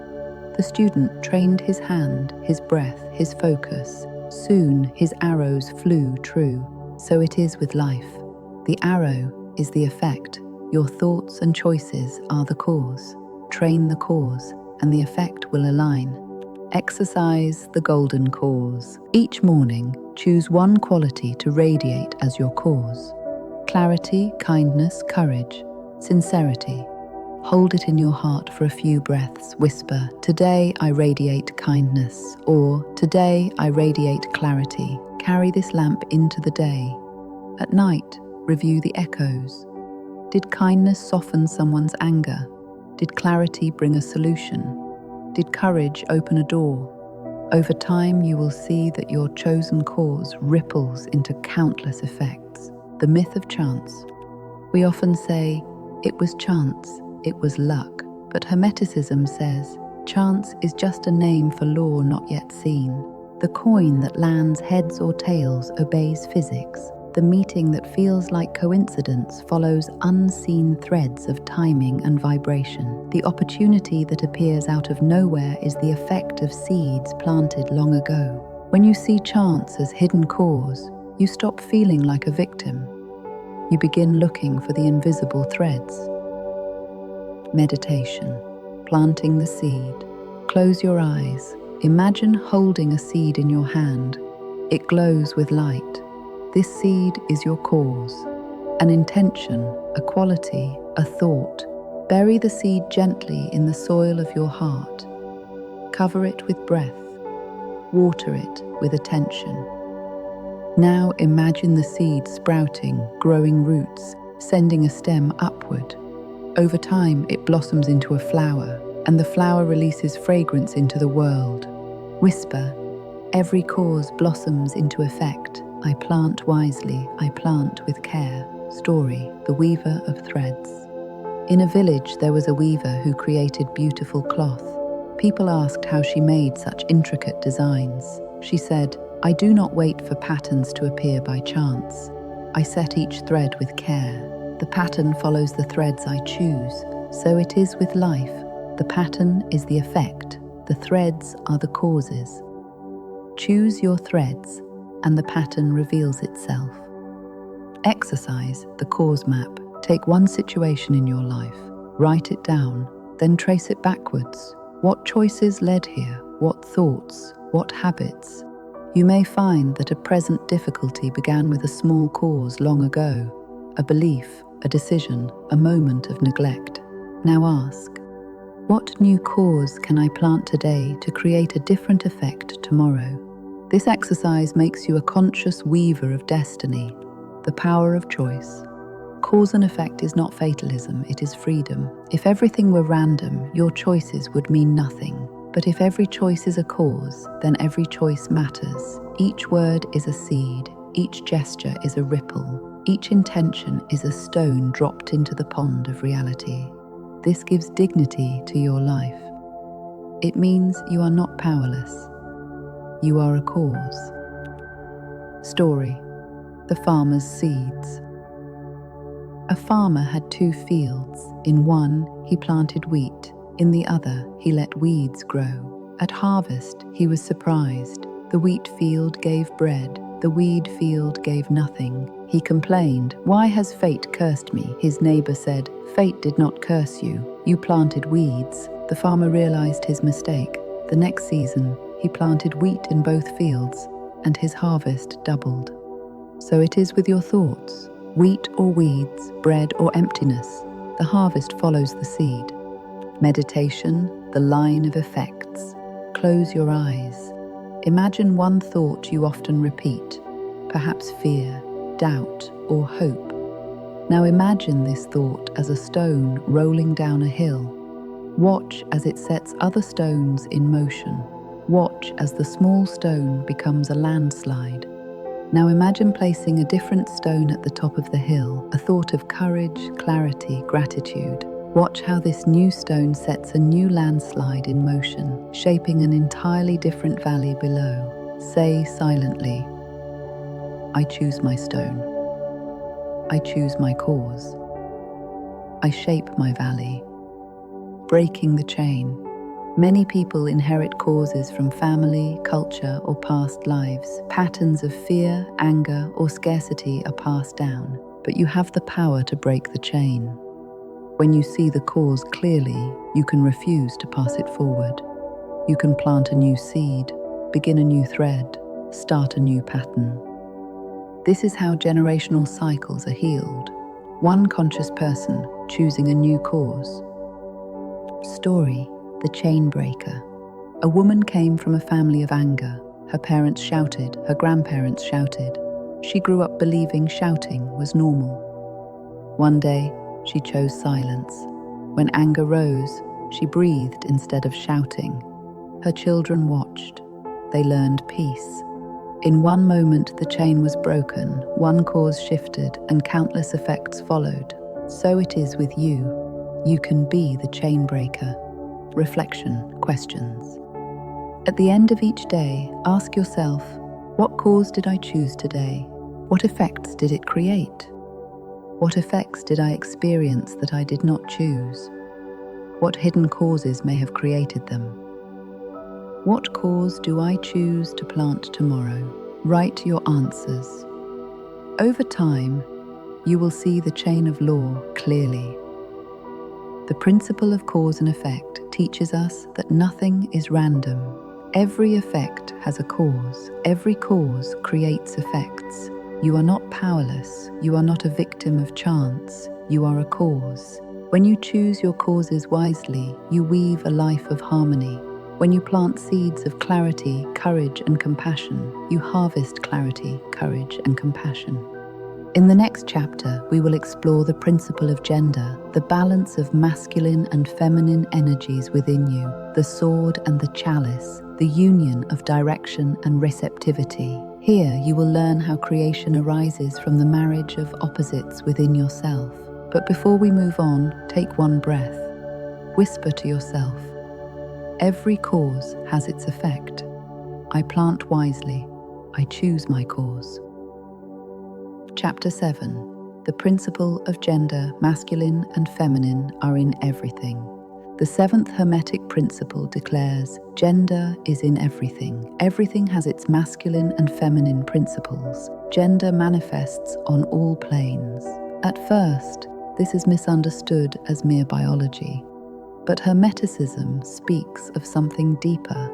The student trained his hand, his breath, his focus. Soon his arrows flew true. So it is with life. The arrow is the effect. Your thoughts and choices are the cause. Train the cause, and the effect will align. Exercise the golden cause. Each morning, choose one quality to radiate as your cause. Clarity, kindness, courage, sincerity. Hold it in your heart for a few breaths. Whisper, "Today I radiate kindness," or "Today I radiate clarity." Carry this lamp into the day. At night, review the echoes. Did kindness soften someone's anger? Did clarity bring a solution? Did courage open a door? Over time, you will see that your chosen cause ripples into countless effects. The myth of chance. We often say, "It was chance, it was luck," but Hermeticism says, chance is just a name for law not yet seen. The coin that lands heads or tails obeys physics. The meeting that feels like coincidence follows unseen threads of timing and vibration. The opportunity that appears out of nowhere is the effect of seeds planted long ago. When you see chance as hidden cause, you stop feeling like a victim. You begin looking for the invisible threads. Meditation. Planting the seed. Close your eyes. Imagine holding a seed in your hand. It glows with light. This seed is your cause, an intention, a quality, a thought. Bury the seed gently in the soil of your heart. Cover it with breath. Water it with attention. Now imagine the seed sprouting, growing roots, sending a stem upward. Over time, it blossoms into a flower, and the flower releases fragrance into the world. Whisper, "Every cause blossoms into effect. I plant wisely, I plant with care." Story, the weaver of threads. In a village, there was a weaver who created beautiful cloth. People asked how she made such intricate designs. She said, "I do not wait for patterns to appear by chance. I set each thread with care. The pattern follows the threads I choose. So it is with life. The pattern is the effect. The threads are the causes. Choose your threads, and the pattern reveals itself." Exercise the cause map. Take one situation in your life, write it down, then trace it backwards. What choices led here? What thoughts? What habits? You may find that a present difficulty began with a small cause long ago, a belief, a decision, a moment of neglect. Now ask, what new cause can I plant today to create a different effect tomorrow? This exercise makes you a conscious weaver of destiny, the power of choice. Cause and effect is not fatalism, it is freedom. If everything were random, your choices would mean nothing. But if every choice is a cause, then every choice matters. Each word is a seed, each gesture is a ripple, each intention is a stone dropped into the pond of reality. This gives dignity to your life. It means you are not powerless. You are a cause. Story, the farmer's seeds. A farmer had 2 fields. In one, he planted wheat. In the other, he let weeds grow. At harvest, he was surprised. The wheat field gave bread. The weed field gave nothing. He complained, "Why has fate cursed me?" His neighbor said, "Fate did not curse you. You planted weeds." The farmer realized his mistake. The next season, he planted wheat in both fields, and his harvest doubled. So it is with your thoughts. Wheat or weeds, bread or emptiness, the harvest follows the seed. Meditation, the line of effects. Close your eyes. Imagine one thought you often repeat, perhaps fear, doubt, or hope. Now imagine this thought as a stone rolling down a hill. Watch as it sets other stones in motion. Watch as the small stone becomes a landslide. Now imagine placing a different stone at the top of the hill, a thought of courage, clarity, gratitude. Watch how this new stone sets a new landslide in motion, shaping an entirely different valley below. Say silently, "I choose my stone. I choose my cause. I shape my valley." Breaking the chain. Many people inherit causes from family, culture, or past lives. Patterns of fear, anger, or scarcity are passed down, but you have the power to break the chain. When you see the cause clearly, you can refuse to pass it forward. You can plant a new seed, begin a new thread, start a new pattern. This is how generational cycles are healed. One conscious person choosing a new cause. Story: the chain breaker. A woman came from a family of anger. Her parents shouted, her grandparents shouted. She grew up believing shouting was normal. One day, she chose silence. When anger rose, she breathed instead of shouting. Her children watched. They learned peace. In one moment, the chain was broken, one cause shifted, and countless effects followed. So it is with you. You can be the chain breaker. Reflection, questions. At the end of each day, ask yourself, what cause did I choose today? What effects did it create? What effects did I experience that I did not choose? What hidden causes may have created them? What cause do I choose to plant tomorrow? Write your answers. Over time, you will see the chain of law clearly. The principle of cause and effect teaches us that nothing is random. Every effect has a cause. Every cause creates effects. You are not powerless. You are not a victim of chance. You are a cause. When you choose your causes wisely, you weave a life of harmony. When you plant seeds of clarity, courage, and compassion, you harvest clarity, courage, and compassion. In the next chapter, we will explore the principle of gender, the balance of masculine and feminine energies within you, the sword and the chalice, the union of direction and receptivity. Here, you will learn how creation arises from the marriage of opposites within yourself. But before we move on, take one breath. Whisper to yourself, every cause has its effect. I plant wisely. I choose my cause. Chapter 7. The principle of gender, masculine and feminine, are in everything. The seventh Hermetic Principle declares, gender is in everything. Everything has its masculine and feminine principles. Gender manifests on all planes. At first, this is misunderstood as mere biology. But Hermeticism speaks of something deeper,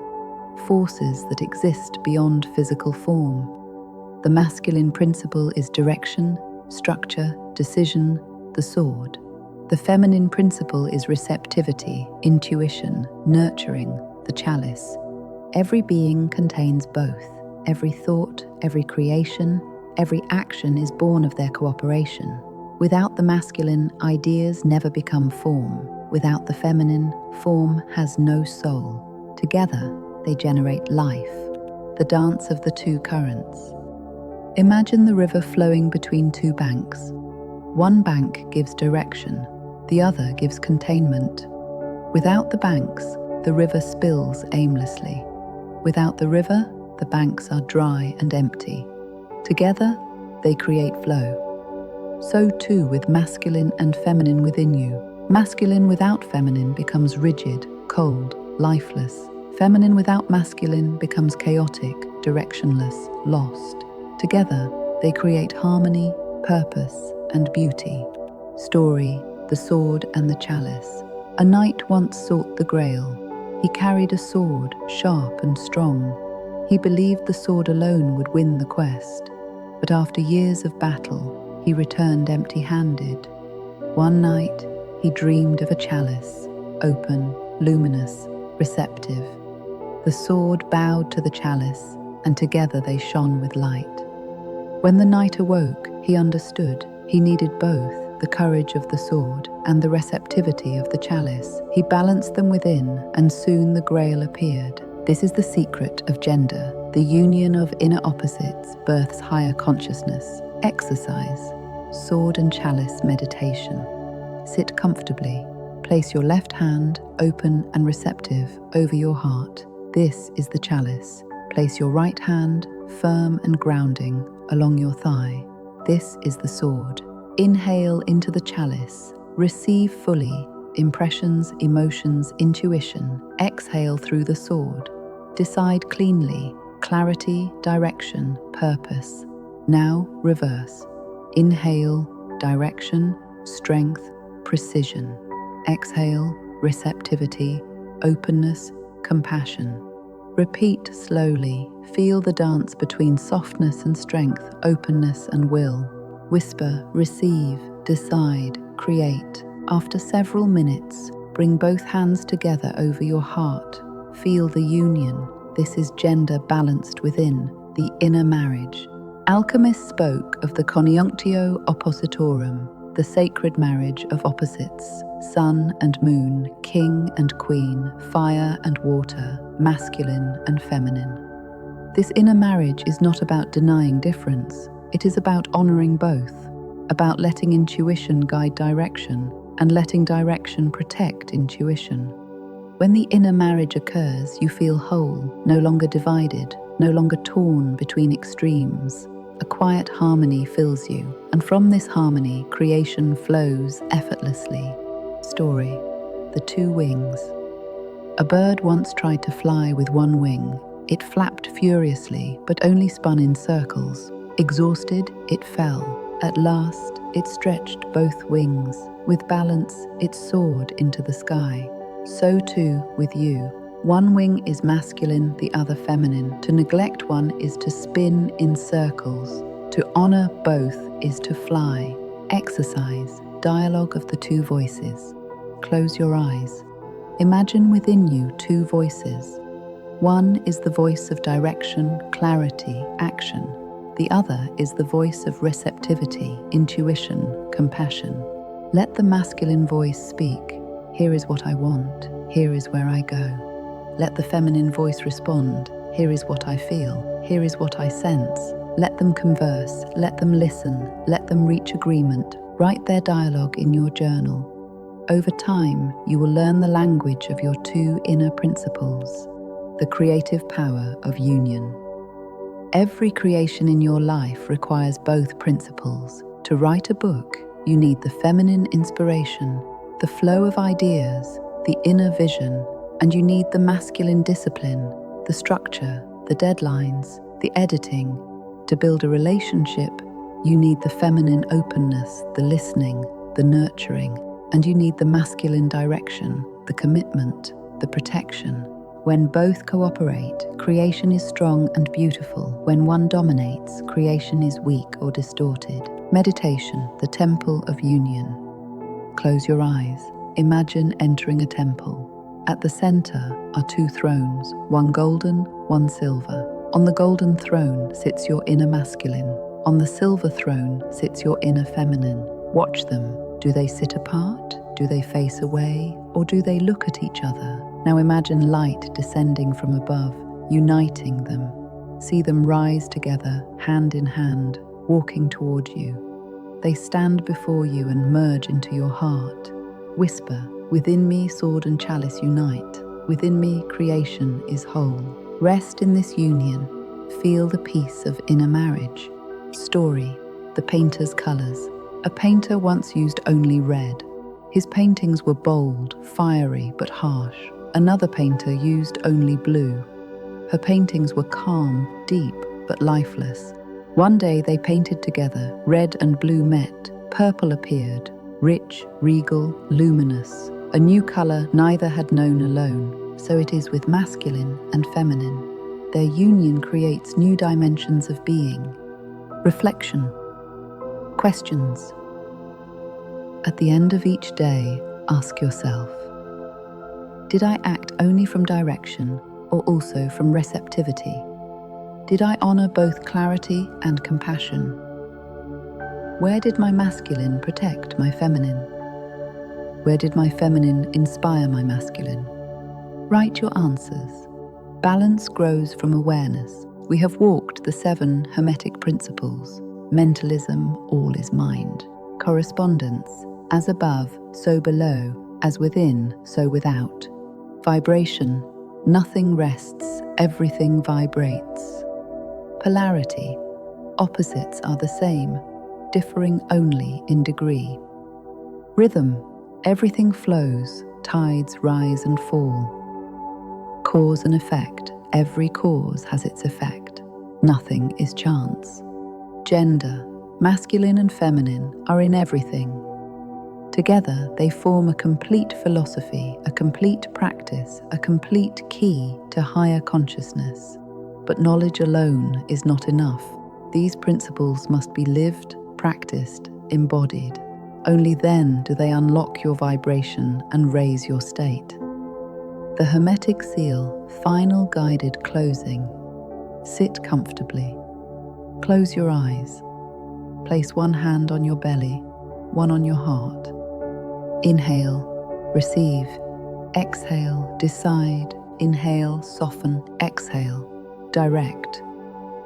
forces that exist beyond physical form. The masculine principle is direction, structure, decision, the sword. The feminine principle is receptivity, intuition, nurturing, the chalice. Every being contains both. Every thought, every creation, every action is born of their cooperation. Without the masculine, ideas never become form. Without the feminine, form has no soul. Together, they generate life, the dance of the two currents. Imagine the river flowing between two banks. One bank gives direction, the other gives containment. Without the banks, the river spills aimlessly. Without the river, the banks are dry and empty. Together, they create flow. So too with masculine and feminine within you. Masculine without feminine becomes rigid, cold, lifeless. Feminine without masculine becomes chaotic, directionless, lost. Together, they create harmony, purpose, and beauty. Story: the sword and the chalice. A knight once sought the Grail. He carried a sword, sharp and strong. He believed the sword alone would win the quest. But after years of battle, he returned empty-handed. One night, he dreamed of a chalice, open, luminous, receptive. The sword bowed to the chalice, and together they shone with light. When the knight awoke, he understood. He needed both, the courage of the sword and the receptivity of the chalice. He balanced them within, and soon the Grail appeared. This is the secret of gender. The union of inner opposites births higher consciousness. Exercise: sword and chalice meditation. Sit comfortably. Place your left hand, open and receptive, over your heart. This is the chalice. Place your right hand, firm and grounding, along your thigh. This is the sword. Inhale into the chalice. Receive fully. Impressions, emotions, intuition. Exhale through the sword. Decide cleanly. Clarity, direction, purpose. Now reverse. Inhale, direction, strength, precision. Exhale, receptivity, openness, compassion. Repeat slowly. Feel the dance between softness and strength, openness and will. Whisper, receive, decide, create. After several minutes, bring both hands together over your heart. Feel the union. This is gender balanced within, the inner marriage. Alchemists spoke of the conjunctio oppositorum, the sacred marriage of opposites, sun and moon, king and queen, fire and water, masculine and feminine. This inner marriage is not about denying difference. It is about honoring both, about letting intuition guide direction and letting direction protect intuition. When the inner marriage occurs, you feel whole, no longer divided, no longer torn between extremes. A quiet harmony fills you, and from this harmony, creation flows effortlessly. Story: The Two Wings. A bird once tried to fly with one wing. It flapped furiously, but only spun in circles. Exhausted, it fell. At last, it stretched both wings. With balance, it soared into the sky. So too with you. One wing is masculine, the other feminine. To neglect one is to spin in circles. To honor both is to fly. Exercise, dialogue of the two voices. Close your eyes. Imagine within you two voices. One is the voice of direction, clarity, action. The other is the voice of receptivity, intuition, compassion. Let the masculine voice speak. Here is what I want. Here is where I go. Let the feminine voice respond. Here is what I feel. Here is what I sense. Let them converse. Let them listen. Let them reach agreement. Write their dialogue in your journal. Over time, you will learn the language of your two inner principles, the creative power of union. Every creation in your life requires both principles. To write a book, you need the feminine inspiration, the flow of ideas, the inner vision, and you need the masculine discipline, the structure, the deadlines, the editing. To build a relationship, you need the feminine openness, the listening, the nurturing, and you need the masculine direction, the commitment, the protection. When both cooperate, creation is strong and beautiful. When one dominates, creation is weak or distorted. Meditation, the temple of union. Close your eyes. Imagine entering a temple. At the center are two thrones, one golden, one silver. On the golden throne sits your inner masculine. On the silver throne sits your inner feminine. Watch them. Do they sit apart? Do they face away? Or do they look at each other? Now imagine light descending from above, uniting them. See them rise together, hand in hand, walking toward you. They stand before you and merge into your heart. Whisper, within me sword and chalice unite. Within me creation is whole. Rest in this union. Feel the peace of inner marriage. Story: The Painter's Colors. A painter once used only red. His paintings were bold, fiery, but harsh. Another painter used only blue. Her paintings were calm, deep, but lifeless. One day they painted together. Red and blue met. Purple appeared, rich, regal, luminous. A new color neither had known alone. So it is with masculine and feminine. Their union creates new dimensions of being. Reflection. Questions. At the end of each day, ask yourself, did I act only from direction or also from receptivity? Did I honor both clarity and compassion? Where did my masculine protect my feminine? Where did my feminine inspire my masculine? Write your answers. Balance grows from awareness. We have walked the 7 Hermetic Principles. Mentalism, all is mind. Correspondence, as above, so below, as within, so without. Vibration, nothing rests, everything vibrates. Polarity, opposites are the same, differing only in degree. Rhythm, Everything flows, tides rise and fall. Cause and effect, every cause has its effect. Nothing is chance. Gender, masculine and feminine, are in everything. Together, they form a complete philosophy, a complete practice, a complete key to higher consciousness. But knowledge alone is not enough. These principles must be lived, practiced, embodied. Only then do they unlock your vibration and raise your state. The Hermetic Seal, final guided closing. Sit comfortably. Close your eyes. Place one hand on your belly, one on your heart. Inhale, receive. Exhale, decide. Inhale, soften. Exhale, direct.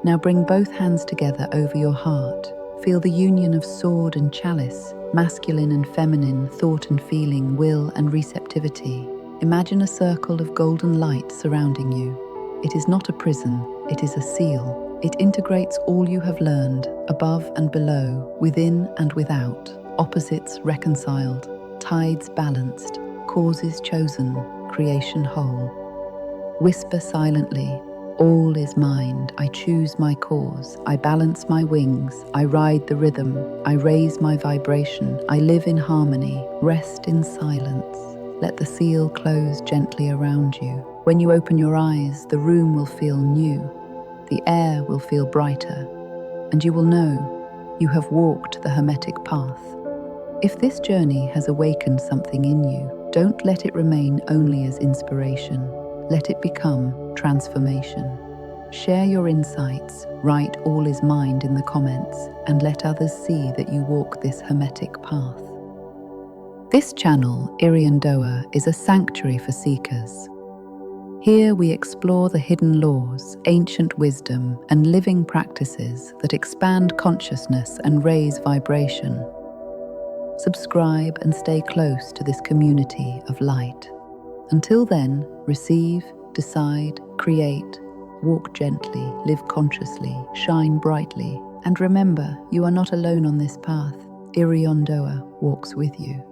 Now bring both hands together over your heart. Feel the union of sword and chalice, masculine and feminine, thought and feeling, will and receptivity. Imagine a circle of golden light surrounding you. It is not a prison, it is a seal. It integrates all you have learned, above and below, within and without, opposites reconciled, tides balanced, causes chosen, creation whole. Whisper silently, all is mind, I choose my cause, I balance my wings, I ride the rhythm, I raise my vibration, I live in harmony, rest in silence. Let the seal close gently around you. When you open your eyes, the room will feel new, the air will feel brighter, and you will know you have walked the Hermetic path. If this journey has awakened something in you, don't let it remain only as inspiration. Let it become transformation. Share your insights, write all is mind in the comments, and let others see that you walk this Hermetic path. This channel, Iriondoa, is a sanctuary for seekers. Here we explore the hidden laws, ancient wisdom, and living practices that expand consciousness and raise vibration. Subscribe and stay close to this community of light. Until then, receive, decide, create, walk gently, live consciously, shine brightly, and remember, you are not alone on this path. Iriondoa walks with you.